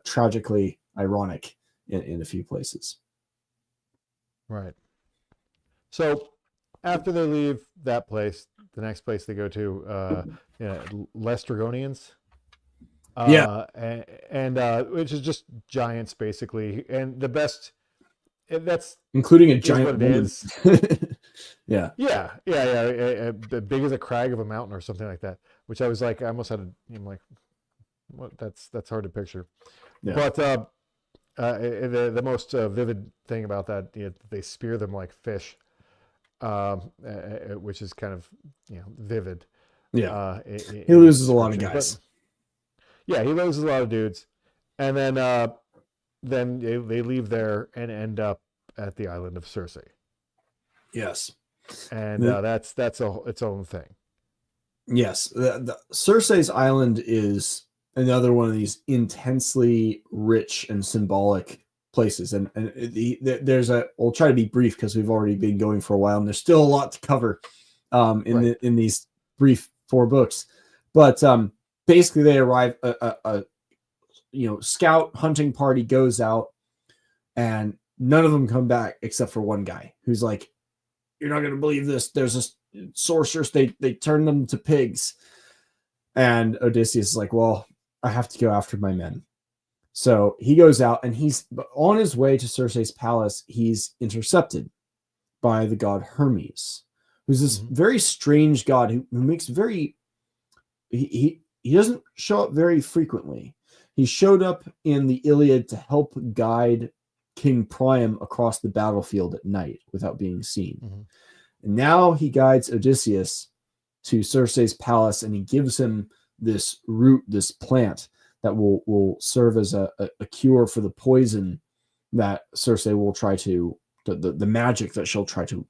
Speaker 2: tragically ironic in a few places.
Speaker 1: Right. So after they leave that place, the next place they go to, Laestrygonians. Which is just giants basically, and the best. That's
Speaker 2: including a giant woman. Yeah.
Speaker 1: Big as a crag of a mountain or something like that. Which I was like, I almost had I'm like, what? That's hard to picture. Yeah. But the most vivid thing about that, they spear them like fish. Which is kind of vivid.
Speaker 2: Yeah, he loses a lot of guys.
Speaker 1: He loses a lot of dudes, and then they leave there and end up at the island of Circe.
Speaker 2: Yes,
Speaker 1: and that's its own thing.
Speaker 2: Yes, the Circe's island is another one of these intensely rich and symbolic places, and we'll try to be brief because we've already been going for a while, and there's still a lot to cover in these brief 4 books. But basically, they arrive. A scout hunting party goes out, and none of them come back except for one guy who's like, "You're not going to believe this. There's a sorceress. They turn them to pigs." And Odysseus is like, "Well, I have to go after my men." So he goes out, and he's on his way to Circe's palace. He's intercepted by the god Hermes, who's this very strange god who makes he doesn't show up very frequently. He showed up in the Iliad to help guide King Priam across the battlefield at night without being seen. And now he guides Odysseus to Circe's palace, and he gives him this root, this plant that will serve as a cure for the poison that Circe will try to, the magic that she'll try to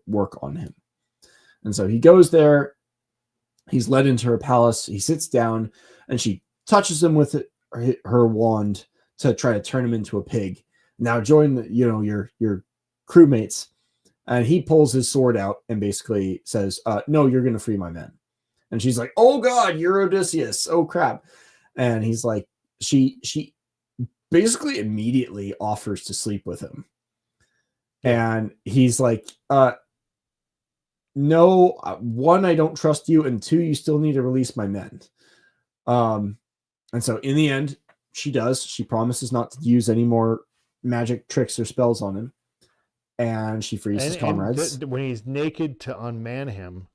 Speaker 2: work on him. And so he goes there, he's led into her palace, he sits down, and she touches him with her wand to try to turn him into a pig. Now join your crewmates, and he pulls his sword out and basically says, no, you're going to free my men. And she's like, oh God, you're Odysseus. Oh crap. And he's like, she basically immediately offers to sleep with him. And he's like, no, one, I don't trust you. And two, you still need to release my men. And so in the end, she does. She promises not to use any more magic tricks or spells on him. And she frees his comrades.
Speaker 1: When he's naked to unman him,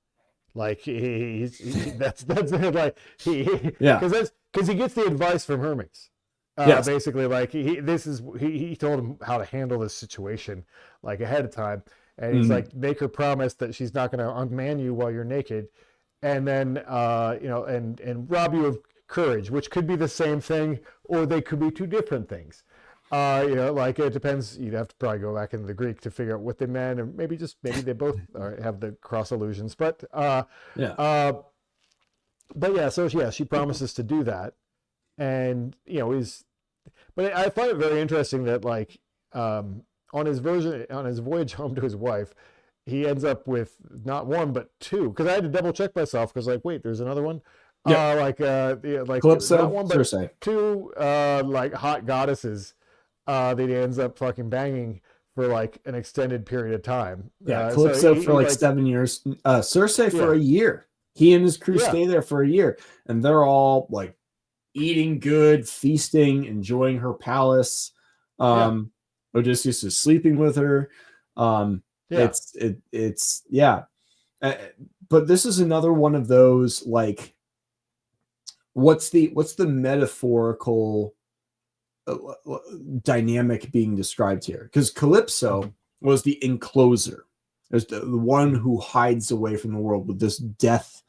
Speaker 1: like that's like because he gets the advice from Hermes. Basically, like he told him how to handle this situation like ahead of time, and he's like, make her promise that she's not going to unman you while you're naked, and then and rob you of courage, which could be the same thing or they could be two different things. Like it depends. You'd have to probably go back into the Greek to figure out what they meant, or maybe they both have the cross illusions. But she promises to do that, and but I find it very interesting that like on his voyage home to his wife, he ends up with not one but two. Because I had to double check myself because like wait, there's another one. Like
Speaker 2: Calypso,
Speaker 1: not one but
Speaker 2: Circe.
Speaker 1: two like hot goddesses that he ends up fucking banging for like an extended period of time.
Speaker 2: Calypso for like 7 years. Circe for a year. He and his crew stay there for a year, and they're all like eating good, feasting, enjoying her palace. Odysseus is sleeping with her. But this is another one of those like, what's the metaphorical dynamic being described here? Because Calypso was the encloser. There's the one who hides away from the world with this death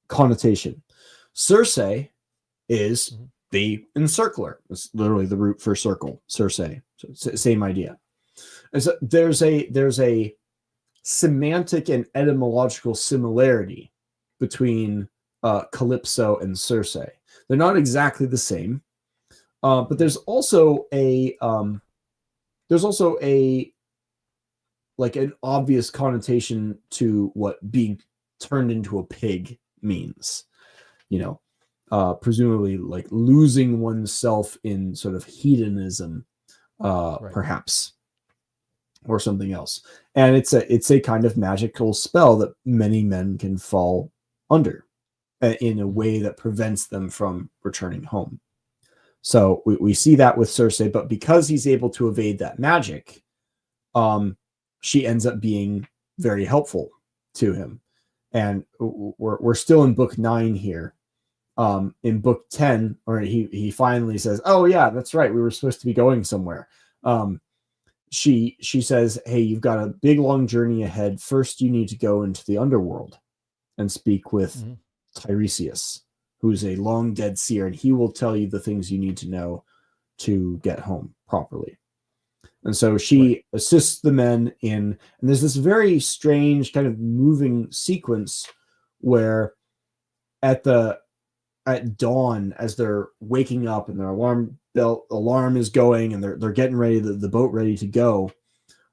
Speaker 2: connotation. Circe is the encircler. It's literally the root for circle. Circe, so same idea. And so there's a semantic and etymological similarity between Calypso and Circe. They're not exactly the same, but there's also a like an obvious connotation to what being turned into a pig means. Presumably like losing oneself in sort of hedonism, perhaps, or something else. And it's a kind of magical spell that many men can fall under in a way that prevents them from returning home. So we see that with Circe, but because he's able to evade that magic, she ends up being very helpful to him. And we're still in book 9 here. In book 10, or he finally says, oh yeah, that's right, we were supposed to be going somewhere. She says, hey, you've got a big long journey ahead. First you need to go into the underworld and speak with Tiresias, who's a long dead seer, and he will tell you the things you need to know to get home properly. And so she assists the men and there's this very strange kind of moving sequence where at dawn, as they're waking up and their alarm is going and they're getting ready, the boat ready to go,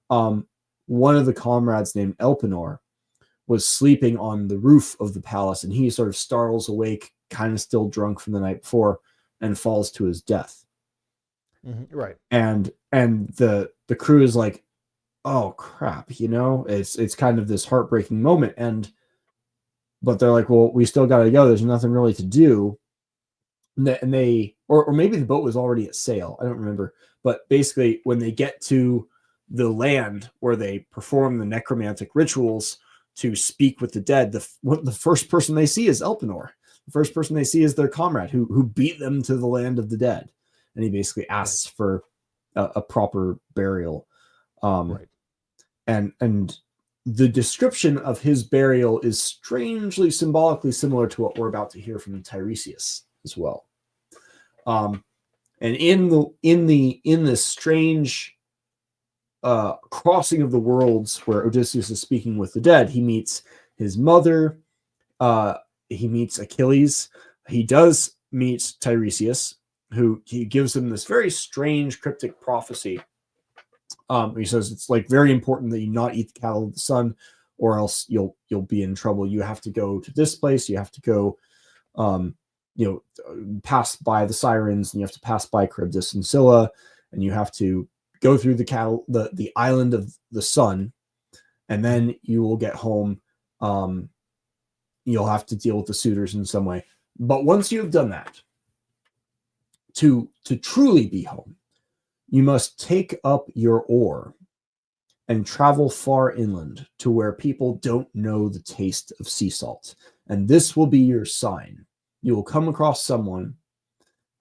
Speaker 2: one of the comrades named Elpenor was sleeping on the roof of the palace, and he sort of startles awake, kind of still drunk from the night before, and falls to his death.
Speaker 1: Right.
Speaker 2: And the crew is like, oh crap, it's kind of this heartbreaking moment. But they're like, well, we still got to go. There's nothing really to do. And they, or maybe the boat was already at sail. I don't remember. But basically, when they get to the land where they perform the necromantic rituals to speak with the dead, the first person they see is Elpenor. The first person they see is their comrade who beat them to the land of the dead. And he basically asks for a proper burial. And the description of his burial is strangely symbolically similar to what we're about to hear from Tiresias as well. And in this strange crossing of the worlds where Odysseus is speaking with the dead, he meets his mother, he meets Achilles, he does meet Tiresias, who he gives him this very strange cryptic prophecy He says it's like very important that you not eat the cattle of the sun, or else you'll be in trouble. You have to go to this place. You have to go, pass by the Sirens, and you have to pass by Charybdis and Scylla, and you have to go through the island of the sun, and then you will get home. You'll have to deal with the suitors in some way. But once you have done that, to truly be home, you must take up your oar and travel far inland to where people don't know the taste of sea salt. And this will be your sign. You will come across someone,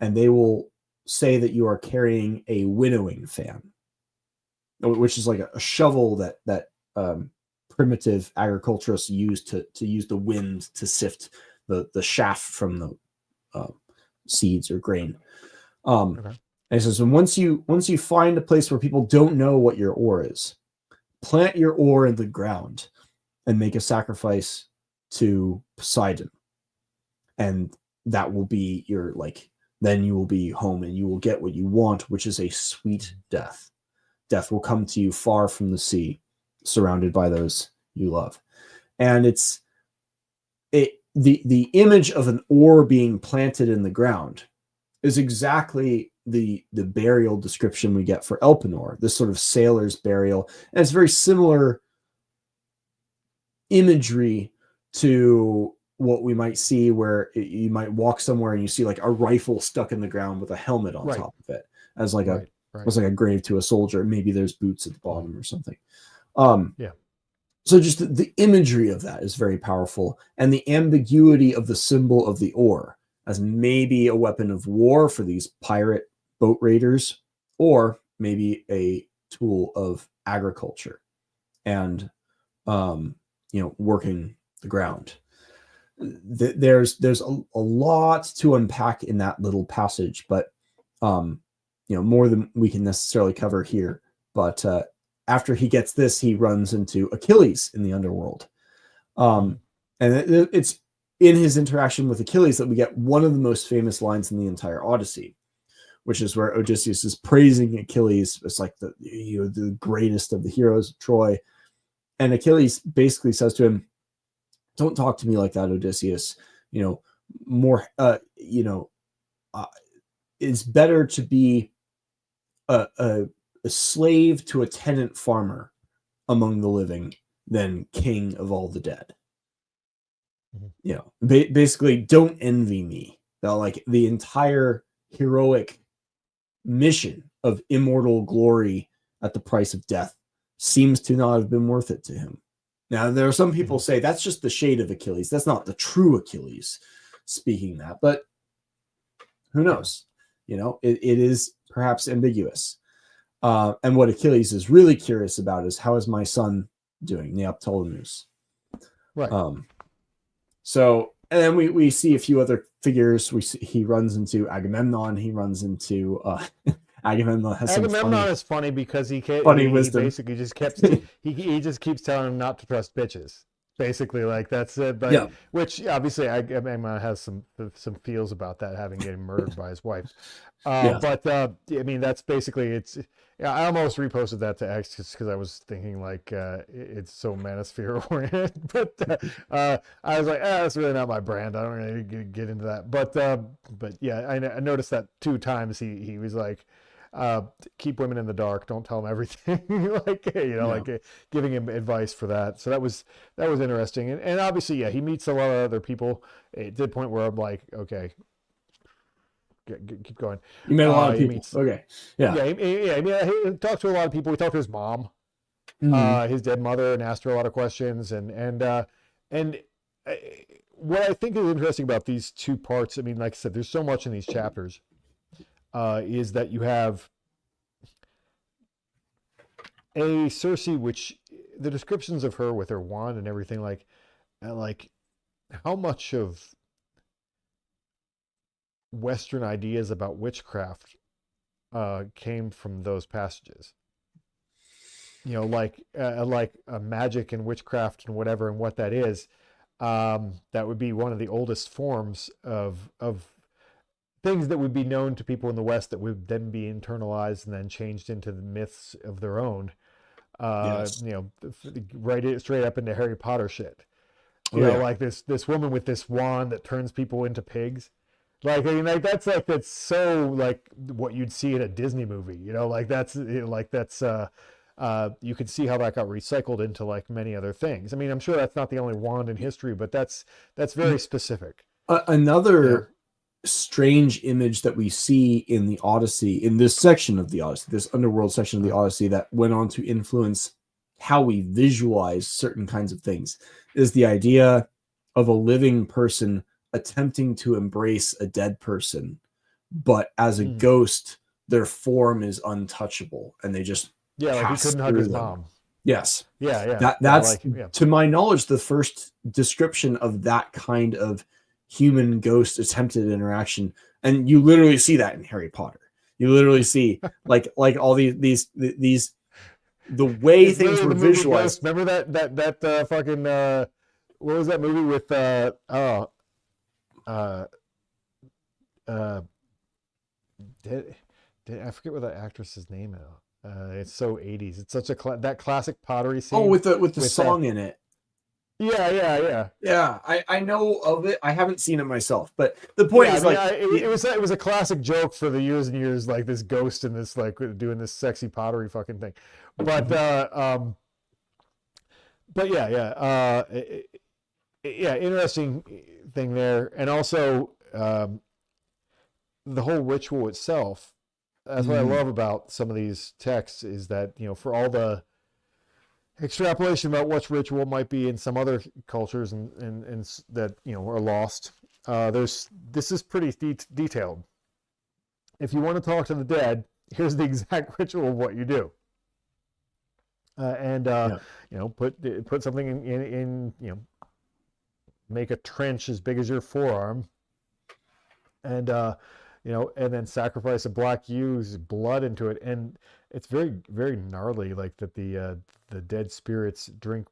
Speaker 2: and they will say that you are carrying a winnowing fan, which is like a shovel that primitive agriculturists used to use the wind to sift the chaff from the seeds or grain. Okay. And he says, and once you find a place where people don't know what your oar is, plant your oar in the ground and make a sacrifice to Poseidon, and that will be your then you will be home and you will get what you want, which is a sweet death. Death will come to you far from the sea, surrounded by those you love. And the image of an oar being planted in the ground is exactly the burial description we get for Elpenor, this sort of sailor's burial. And it's very similar imagery to what we might see where you might walk somewhere and you see like a rifle stuck in the ground with a helmet on top of it as like was like a grave to a soldier. Maybe there's boots at the bottom or something. So just the imagery of that is very powerful, and the ambiguity of the symbol of the oar as maybe a weapon of war for these pirate boat raiders, or maybe a tool of agriculture and working the ground. There's a lot to unpack in that little passage, but more than we can necessarily cover here. But after he gets this, he runs into Achilles in the underworld, and it's in his interaction with Achilles that we get one of the most famous lines in the entire Odyssey, which is where Odysseus is praising Achilles as like the greatest of the heroes of Troy. And Achilles basically says to him, "Don't talk to me like that, Odysseus. It's better to be a slave to a tenant farmer among the living than king of all the dead." Basically, don't envy me. Like the entire heroic mission of immortal glory at the price of death seems to not have been worth it to him. Now, there are some people say that's just the shade of Achilles. That's not the true Achilles speaking that, but who knows? It is perhaps ambiguous. And what Achilles is really curious about is, how is my son doing, Neoptolemus?
Speaker 1: Right.
Speaker 2: So, and then we see a few other figures. He runs into Agamemnon. He runs into Agamemnon
Speaker 1: is funny because he basically just he just keeps telling him not to trust bitches. Basically, like that's it. But which obviously Agamemnon has some feels about that, having getting murdered by his wife. But that's basically it's. I almost reposted that to X just because I was thinking like it's so manosphere oriented. But I was like, that's really not my brand. I don't really get into that. But yeah, I noticed that 2 times he was like, keep women in the dark, don't tell them everything. Like giving him advice for that. So that was interesting. And obviously, he meets a lot of other people. It did point where I'm like, okay, keep going.
Speaker 2: You met a lot of people. Okay.
Speaker 1: He talked to a lot of people. He talked to his mom, his dead mother, and asked her a lot of questions. And what I think is interesting about these 2 parts, like I said, there's so much in these chapters, is that you have a Circe, which the descriptions of her with her wand and everything, like how much of Western ideas about witchcraft came from those passages. Like magic and witchcraft and whatever, and what that is. That would be one of the oldest forms of things that would be known to people in the West that would then be internalized and then changed into the myths of their own.
Speaker 2: Yes.
Speaker 1: You know, right straight up into Harry Potter shit. You
Speaker 2: Oh,
Speaker 1: know,
Speaker 2: yeah.
Speaker 1: like this woman with this wand that turns people into pigs. Like, I mean, like that's so like what you'd see in a Disney movie. You know, like that's you can see how that got recycled into like many other things. I mean, I'm sure that's not the only wand in history, but that's very specific.
Speaker 2: Another strange image that we see in the Odyssey, in this section of the Odyssey, this underworld section of the Odyssey, that went on to influence how we visualize certain kinds of things, is the idea of a living person attempting to embrace a dead person, but as a ghost, their form is untouchable, and they just
Speaker 1: like he couldn't hug his
Speaker 2: them.
Speaker 1: mom.
Speaker 2: Yes.
Speaker 1: That's
Speaker 2: like, to my knowledge, the first description of that kind of human ghost attempted interaction. And you literally see that in Harry Potter. You literally see like all these the way it's things were visualized.
Speaker 1: Remember that fucking what was that movie with I forget what that actress's name is. It's so 80s. It's such a that classic pottery scene.
Speaker 2: Oh, with the song in it.
Speaker 1: Yeah.
Speaker 2: I know of it. I haven't seen it myself, but the point is,
Speaker 1: it was a classic joke for the years and years, like this ghost and this like doing this sexy pottery fucking thing. But interesting thing there, and also the whole ritual itself. That's what I love about some of these texts, is that, you know, for all the extrapolation about what ritual might be in some other cultures and that, you know, are lost, this is pretty detailed. If you want to talk to the dead, here's the exact ritual of what you do. You know, put something in, you know, make a trench as big as your forearm, and you know, and then sacrifice a black ewe's blood into it, and it's very, very gnarly. Like that the dead spirits drink.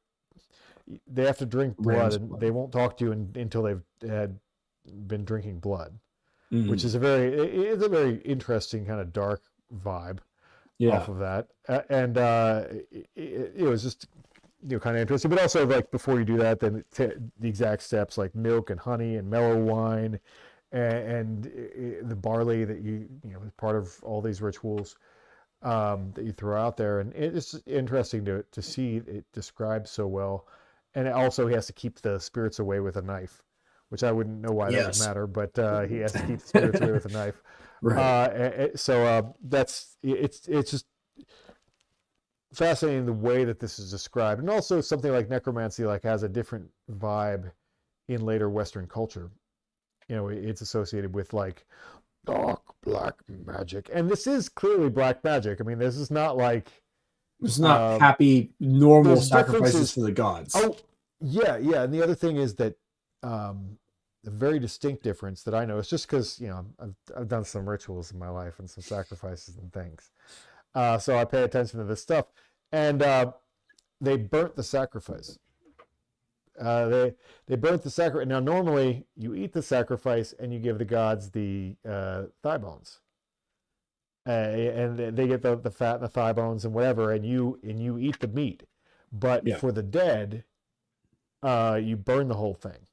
Speaker 1: They have to drink blood, and they won't talk to you until they've been drinking blood, which is it's a very interesting kind of dark vibe off of that. It was just, you know, kind of interesting, but also like before you do that, then the exact steps like milk and honey and mellow wine. And the barley that you know is part of all these rituals that you throw out there, and it's interesting to see it described so well. And also, he has to keep the spirits away with a knife, which I wouldn't know why that would matter, but he has to keep the spirits away with a knife. Right. So it's just fascinating the way that this is described, and also something like necromancy like has a different vibe in later Western culture. You know, it's associated with like dark black magic, and this is clearly black magic. I mean, this is not like
Speaker 2: it's not happy normal sacrifices for the gods.
Speaker 1: Oh, yeah. And the other thing is that a very distinct difference that I know is just because, you know, I've done some rituals in my life and some sacrifices and things, so I pay attention to this stuff, and they burnt the sacrifice. They burnt the sacrifice. Now, normally you eat the sacrifice and you give the gods the thigh bones, and they get the fat and the thigh bones and whatever, and you eat the meat. But for the dead, you burn the whole thing,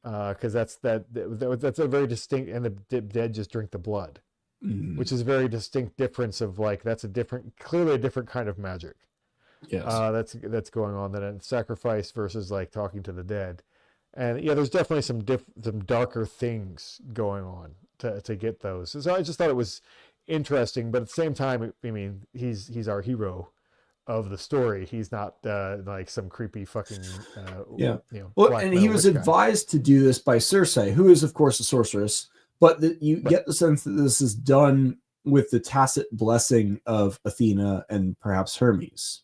Speaker 1: because that's a very distinct. And the dead just drink the blood, which is a very distinct difference of like clearly a different kind of magic.
Speaker 2: Yes.
Speaker 1: That's going on then, and sacrifice versus like talking to the dead, and yeah, there's definitely some darker things going on to get those. So I just thought it was interesting, but at the same time, I mean, he's our hero of the story. He's not like some creepy fucking you know.
Speaker 2: Well, and he was advised to do this by Circe, who is of course a sorceress, but you get the sense that this is done with the tacit blessing of Athena and perhaps Hermes.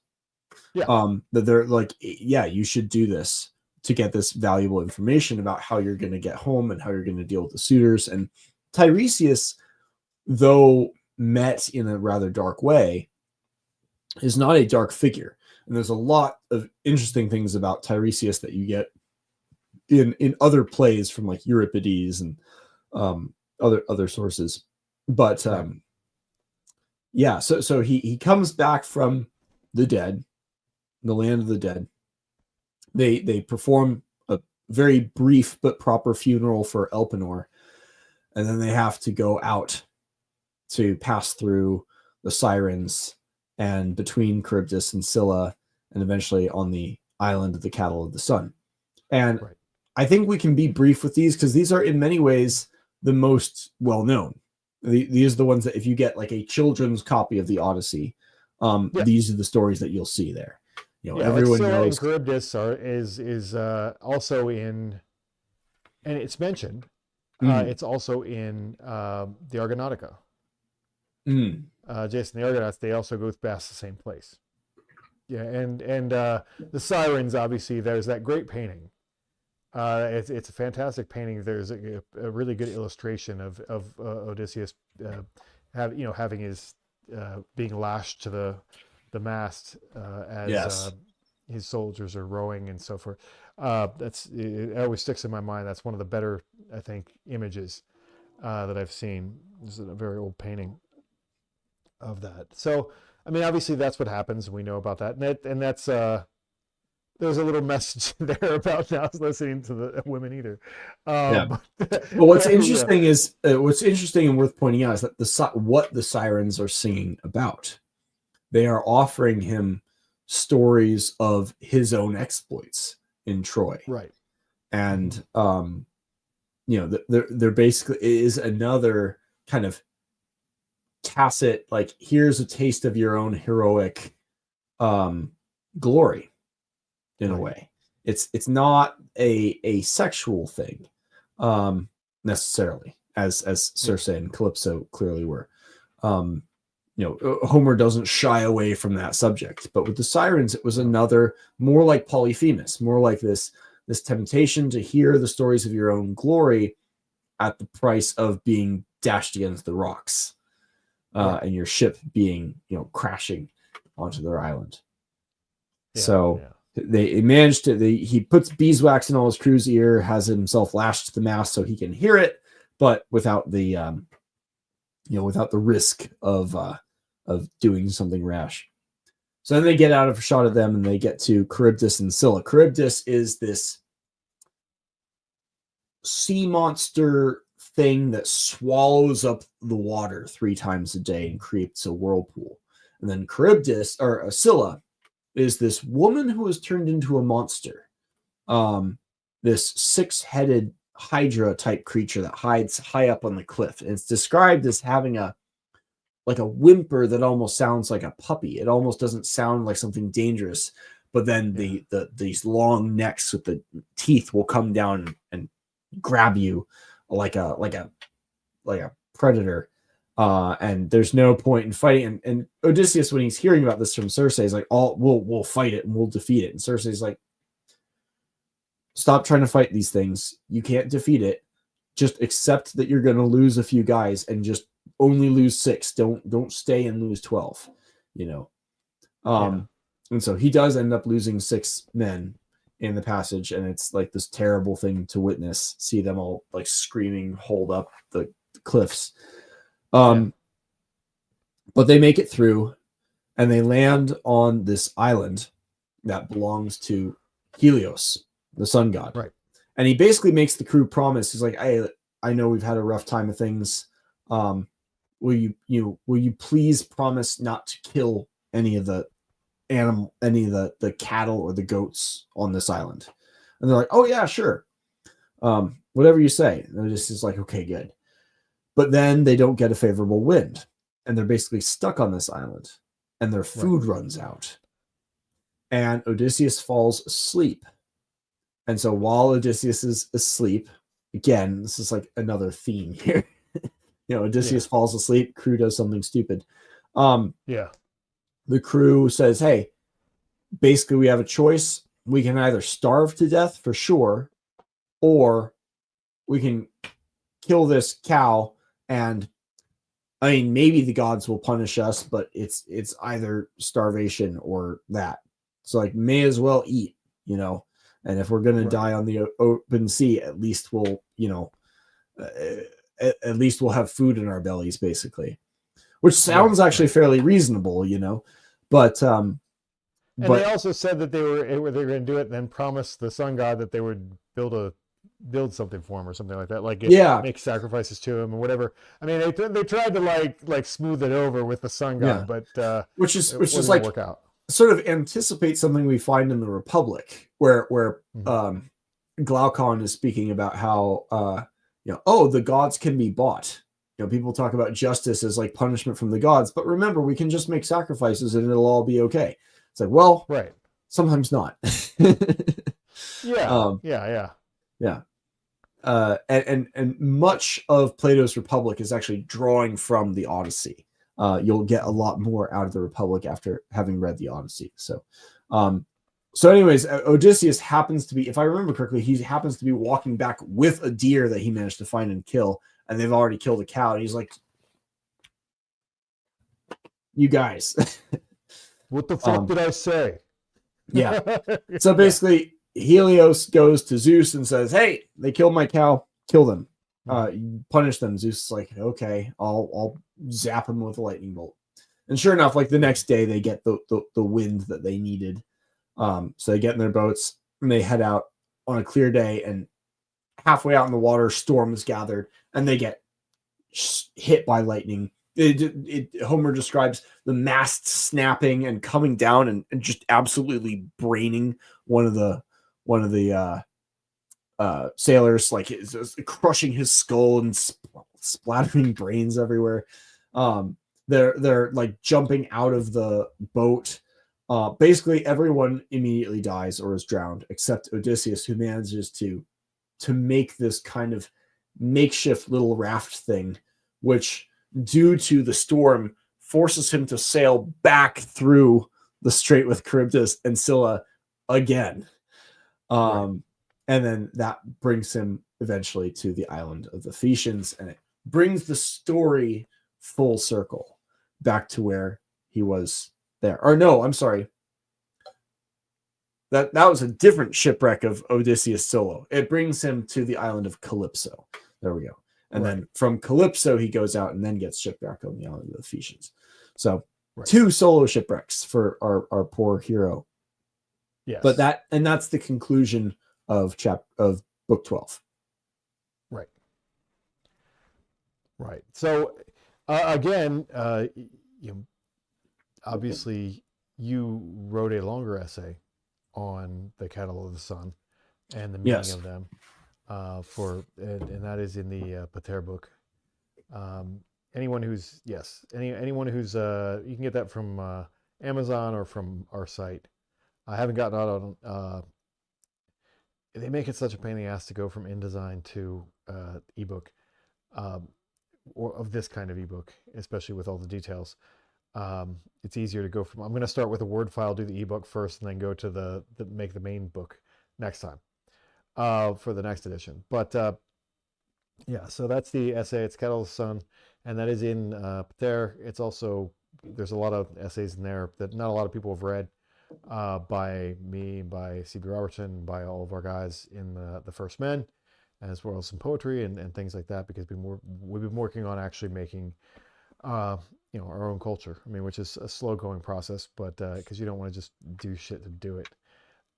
Speaker 2: That they're like, yeah, you should do this to get this valuable information about how you're going to get home and how you're going to deal with the suitors. And Tiresias, though met in a rather dark way, is not a dark figure. And there's a lot of interesting things about Tiresias that you get in other plays from like Euripides and other sources. But yeah, so he comes back from the dead, the land of the dead. They perform a very brief but proper funeral for Elpenor, and then they have to go out to pass through the Sirens and between Charybdis and Scylla, and eventually on the island of the Cattle of the Sun. And I think we can be brief with these because these are in many ways the most well-known. These are the ones that if you get like a children's copy of the Odyssey, these are the stories that you'll see there. You know, everyone
Speaker 1: like
Speaker 2: knows.
Speaker 1: And Charybdis is also in, and it's mentioned. It's also in the Argonautica. Jason, the Argonauts, they also go past the same place. Yeah, and the Sirens, obviously, there's that great painting. It's a fantastic painting. There's a really good illustration of Odysseus, having his being lashed to the mast as his soldiers are rowing and so forth. It always sticks in my mind. That's one of the better, I think, images that I've seen. This is a very old painting of that. So, I mean, obviously that's what happens. We know about that, and that's there's a little message there about not listening to the women either.
Speaker 2: But what's interesting is what's interesting and worth pointing out is that what the Sirens are singing about. They are offering him stories of his own exploits in Troy,
Speaker 1: right?
Speaker 2: And they're basically is another kind of tacit, like, here's a taste of your own heroic glory. In a way, it's not a sexual thing necessarily, as Circe and Calypso clearly were. Homer doesn't shy away from that subject, but with the Sirens, it was another more like Polyphemus, more like this temptation to hear the stories of your own glory at the price of being dashed against the rocks, and your ship being crashing onto their island. They managed to. He puts beeswax in all his crew's ear, has himself lashed to the mast so he can hear it, but without the, without the risk of doing something rash. So then they get out of a shot of them, and they get to Charybdis and Scylla. Charybdis is this sea monster thing that swallows up the water 3 times a day and creates a whirlpool. And then Charybdis, or Scylla, is this woman who has turned into a monster. This 6-headed Hydra type creature that hides high up on the cliff. And it's described as having a whimper that almost sounds like a puppy. It almost doesn't sound like something dangerous, but then these long necks with the teeth will come down and grab you like a predator. And there's no point in fighting. And Odysseus, when he's hearing about this from Circe, is like, we'll fight it and we'll defeat it. And Circe's like, stop trying to fight these things. You can't defeat it. Just accept that you're going to lose a few guys and just only lose 6. Don't stay and lose 12, And so he does end up losing 6 men in the passage. And it's like this terrible thing to witness, see them all like screaming, hold up the cliffs. But they make it through, and they land on this island that belongs to Helios, the sun god.
Speaker 1: Right.
Speaker 2: And he basically makes the crew promise. He's like, "Hey, I know we've had a rough time of things. Will you please promise not to kill any of the cattle or the goats on this island?" And they're like, "Oh yeah, sure. Whatever you say." And they're just like, "Okay, good." But then they don't get a favorable wind, and they're basically stuck on this island, and their food runs out. And Odysseus falls asleep. And so while Odysseus is asleep, again, this is like another theme here. Odysseus falls asleep, crew does something stupid. The crew says, "Hey, basically we have a choice. We can either starve to death for sure, or we can kill this cow. And I mean, maybe the gods will punish us, but it's either starvation or that. So like, may as well eat, And if we're going to die on the open sea, at least we'll, at least we'll have food in our bellies, basically, which sounds actually fairly reasonable, you know. But
Speaker 1: and they also said that they were going to do it, and then promised the sun god that they would build something for him or something like that, like make sacrifices to him or whatever. I mean, they tried to like smooth it over with the sun god, but
Speaker 2: which is like
Speaker 1: work out.
Speaker 2: Sort of anticipate something we find in the Republic, where Glaucon is speaking about how the gods can be bought. You know, people talk about justice as like punishment from the gods, but remember, we can just make sacrifices and it'll all be okay. It's like, well,
Speaker 1: right,
Speaker 2: sometimes not.
Speaker 1: Yeah.
Speaker 2: And much of Plato's Republic is actually drawing from the Odyssey. You'll get a lot more out of the Republic after having read the Odyssey. So anyways, Odysseus happens to be, if I remember correctly, he happens to be walking back with a deer that he managed to find and kill, and they've already killed a cow. And he's like, "You guys,
Speaker 1: what the fuck did I say?"
Speaker 2: Yeah. So basically, Helios goes to Zeus and says, "Hey, they killed my cow. Kill them. Punish them." Zeus is like, "Okay, I'll zap them with a lightning bolt." And sure enough, like the next day, they get the wind that they needed. So they get in their boats and they head out on a clear day, and halfway out in the water, storm is gathered, and they get hit by lightning. Homer describes the mast snapping and coming down and just absolutely braining one of the sailors, like crushing his skull and splattering brains everywhere. They're like jumping out of the boat. Basically everyone immediately dies or is drowned except Odysseus, who manages to make this kind of makeshift little raft thing, which, due to the storm, forces him to sail back through the strait with Charybdis and Scylla again. And then that brings him eventually to the island of the Phaeacians, and it brings the story full circle back to where he was there. Or no, I'm sorry. That was a different shipwreck of Odysseus solo. It brings him to the island of Calypso. There we go. And then from Calypso, he goes out and then gets shipwrecked on the island of the Phaeacians. So 2 solo shipwrecks for our poor hero. Yes. But that's the conclusion of book 12.
Speaker 1: Right. So again, obviously you wrote a longer essay on the cattle of the sun and the meaning of them. And that is in the Pater book. Anyone who's you can get that from Amazon or from our site. I haven't gotten out on. They make it such a pain in the ass to go from InDesign to ebook, or of this kind of ebook, especially with all the details. It's easier to go from. I'm going to start with a Word file, do the ebook first, and then go to make the main book next time. For the next edition. But so that's the essay. It's Cattle of the Sun, and that is in Pater. It's also, there's a lot of essays in there that not a lot of people have read, by me, by C.B. Robertson, by all of our guys in the First Men, as well as some poetry and things like that, because we've been working on actually making our own culture. I mean, which is a slow going process, but because you don't want to just do shit to do it.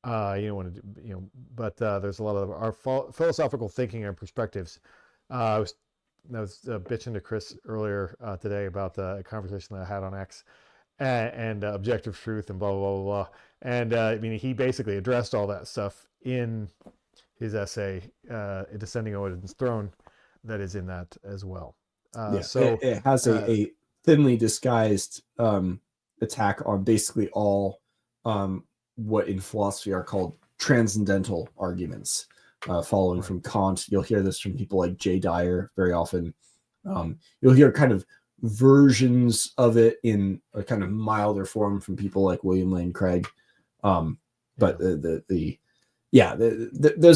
Speaker 1: You don't want to do, but there's a lot of our philosophical thinking and perspectives. I was bitching to Chris earlier today about the conversation that I had on X and objective truth and blah, blah, blah, blah. And I mean, he basically addressed all that stuff in his essay, Descending Odin's Throne, that is in that as well.
Speaker 2: So it has a thinly disguised attack on basically all what in philosophy are called transcendental arguments, following from Kant. You'll hear this from people like J. Dyer very often. You'll hear kind of versions of it in a kind of milder form from people like William Lane Craig. But there's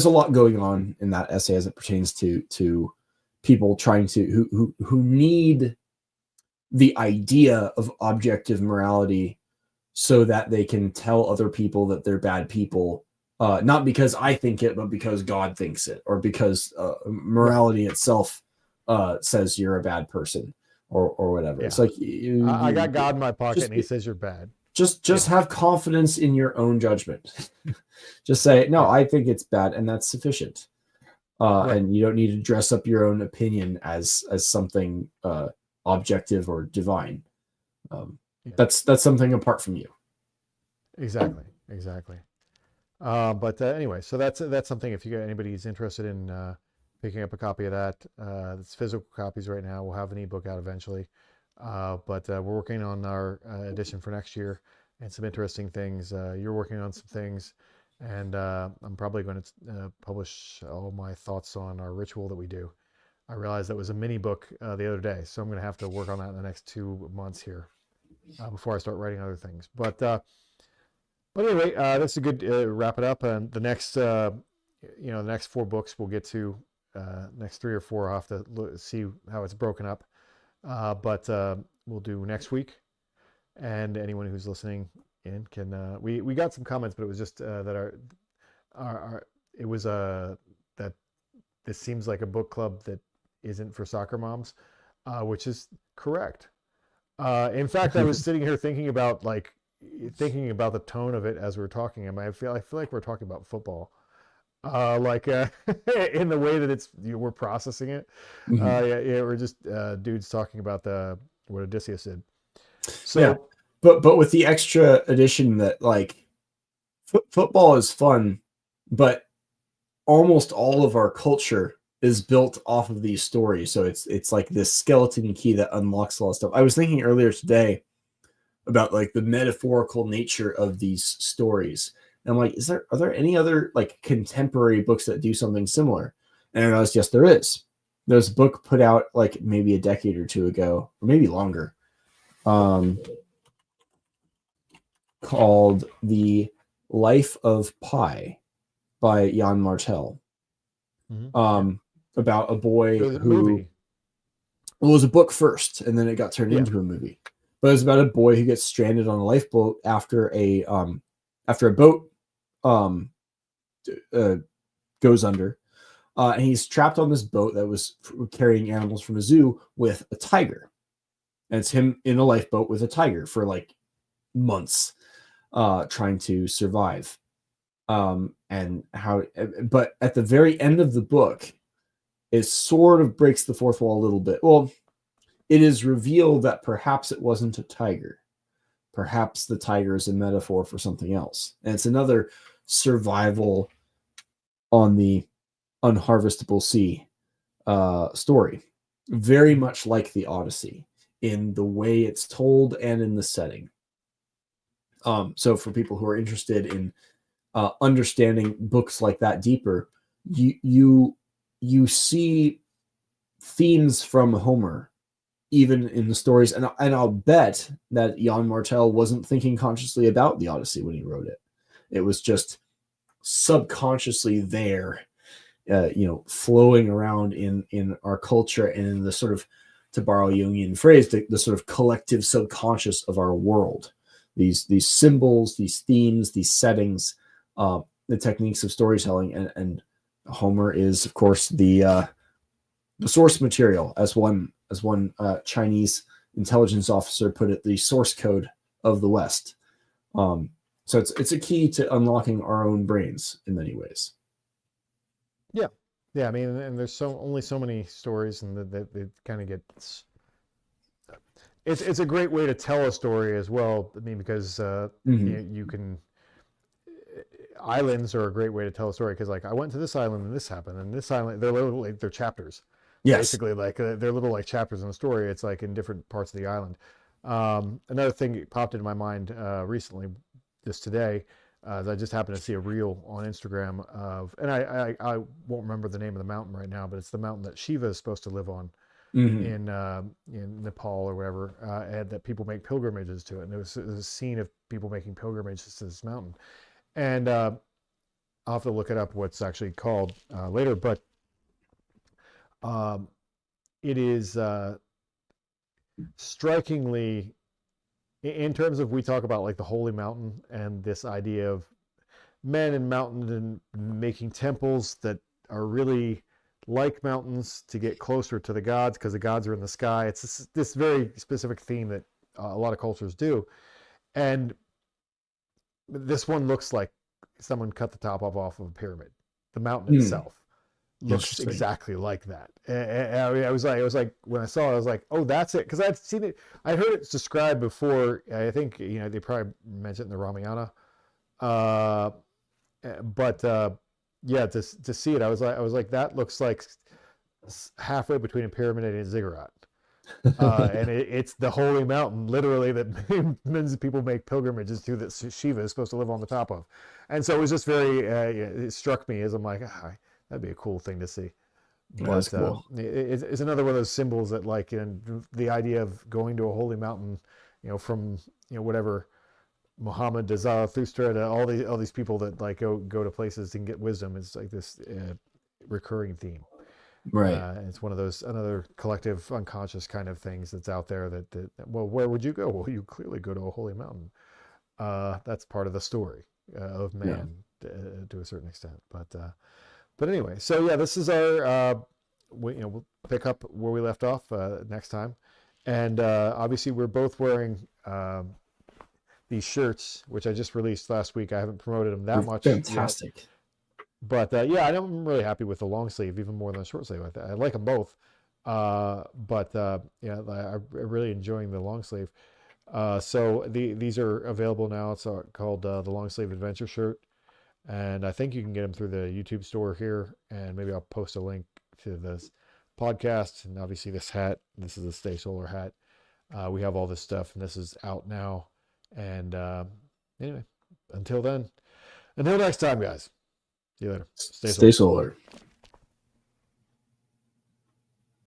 Speaker 2: a lot going on in that essay as it pertains to people trying to who need the idea of objective morality so that they can tell other people that they're bad people, not because I think it, but because God thinks it, or because morality itself says you're a bad person or whatever.
Speaker 1: Yeah.
Speaker 2: It's like
Speaker 1: I got God in my pocket
Speaker 2: just
Speaker 1: and he says you're bad.
Speaker 2: just
Speaker 1: Yeah.
Speaker 2: have confidence in your own judgment. Just say, no,
Speaker 1: Yeah.
Speaker 2: I think it's bad, and that's sufficient.
Speaker 1: Right.
Speaker 2: And you don't need to dress up your own opinion as something objective or divine.
Speaker 1: Yeah.
Speaker 2: That's something apart from you.
Speaker 1: Exactly. But anyway, so that's something. If you got anybody who's interested in picking up a copy of that, it's physical copies right now. We'll have an ebook out eventually, but we're working on our edition for next year and some interesting things. You're working on some things, and I'm probably going to publish all my thoughts on our ritual that we do. I realized that was a mini book the other day, so I'm going to have to work on that in the next 2 months here before I start writing other things. But anyway, that's a good wrap it up. And the next, the next 4 books we'll get to. Next 3 or 4, I'll have to see how it's broken up. But we'll do next week. And anyone who's listening in can. We got some comments, but it was just that it was that this seems like a book club that isn't for soccer moms, which is correct. In fact, I was sitting here thinking about the tone of it as we were talking. I feel like we're talking about football, in the way that we're processing it. We're just dudes talking about what Odysseus did. So,
Speaker 2: yeah, but with the extra addition that like football is fun, but almost all of our culture is built off of these stories. So it's like this skeleton key that unlocks a lot of stuff. I was thinking earlier today about like the metaphorical nature of these stories. And I'm like, are there any other like contemporary books that do something similar? And I realized, yes, there is. There's a book put out like maybe a decade or 2 ago, or maybe longer, called The Life of Pi by Jan Martel. About a boy who was a book first, and then it got turned into a movie. But it was about a boy who gets stranded on a lifeboat after a boat goes under, and he's trapped on this boat that was carrying animals from a zoo with a tiger, and it's him in a lifeboat with a tiger for like months, trying to survive. But at the very end of the book, it sort of breaks the fourth wall a little bit. Well, it is revealed that perhaps it wasn't a tiger. Perhaps the tiger is a metaphor for something else. And it's another survival on the unharvestable sea story. Very much like the Odyssey in the way it's told and in the setting. So for people who are interested in understanding books like that deeper, you see themes from Homer even in the stories, and I'll bet that Jan Martel wasn't thinking consciously about the Odyssey when he wrote it. It was just subconsciously there, flowing around in our culture and in the sort of, to borrow a Jungian phrase, the sort of collective subconscious of our world. These symbols, these themes, these settings, the techniques of storytelling, and Homer is, of course, the source material, as one Chinese intelligence officer put it, the source code of the West. So it's a key to unlocking our own brains in many ways.
Speaker 1: Yeah. I mean, and there's only so many stories, and they kind of get. It's a great way to tell a story as well. I mean, because you can. Islands are a great way to tell a story, because like I went to this island and this happened, and this island, they're chapters. Yes. Basically, like they're little like chapters in the story. It's like in different parts of the island. Another thing popped into my mind recently, just today, I just happened to see a reel on Instagram of, and I won't remember the name of the mountain right now, but it's the mountain that Shiva is supposed to live on in Nepal or wherever, and that people make pilgrimages to it. And there was a scene of people making pilgrimages to this mountain, and I'll have to look it up what's actually called later, but it is strikingly, in terms of, we talk about like the holy mountain and this idea of men and mountains and making temples that are really like mountains to get closer to the gods because the gods are in the sky. It's this very specific theme that a lot of cultures do. And this one looks like someone cut the top off of a pyramid. The mountain itself looks exactly like that. And I was like, when I saw it, I was like, oh, that's it. Because I'd seen it, I heard it described before. I think, they probably mentioned it in the Ramayana. Yeah, to see it, I was like, that looks like halfway between a pyramid and a ziggurat. And it's the holy mountain, literally, that millions of people make pilgrimages to, that Shiva is supposed to live on the top of. And so it was just very, it struck me as I'm like, that'd be a cool thing to see.
Speaker 2: That's cool.
Speaker 1: It's another one of those symbols that, like, the idea of going to a holy mountain, from whatever Muhammad to Zarathustra to all these people that like go to places and get wisdom. It's like this recurring theme.
Speaker 2: Right.
Speaker 1: It's one of those, another collective unconscious kind of things that's out there that well, where would you go? Well, you clearly go to a holy mountain. That's part of the story of man to a certain extent. But anyway, so yeah, this is our we'll pick up where we left off next time. And obviously we're both wearing these shirts, which I just released last week. I haven't promoted them that much.
Speaker 2: Fantastic.
Speaker 1: Yet. But I'm really happy with the long sleeve, even more than the short sleeve. I like them both. I'm really enjoying the long sleeve. So these are available now. It's called the long sleeve adventure shirt. And I think you can get them through the YouTube store here. And maybe I'll post a link to this podcast. And obviously this hat, this is a Stay Solar hat. We have all this stuff, and this is out now. And anyway, until next time, guys. See you later.
Speaker 2: Stay solar.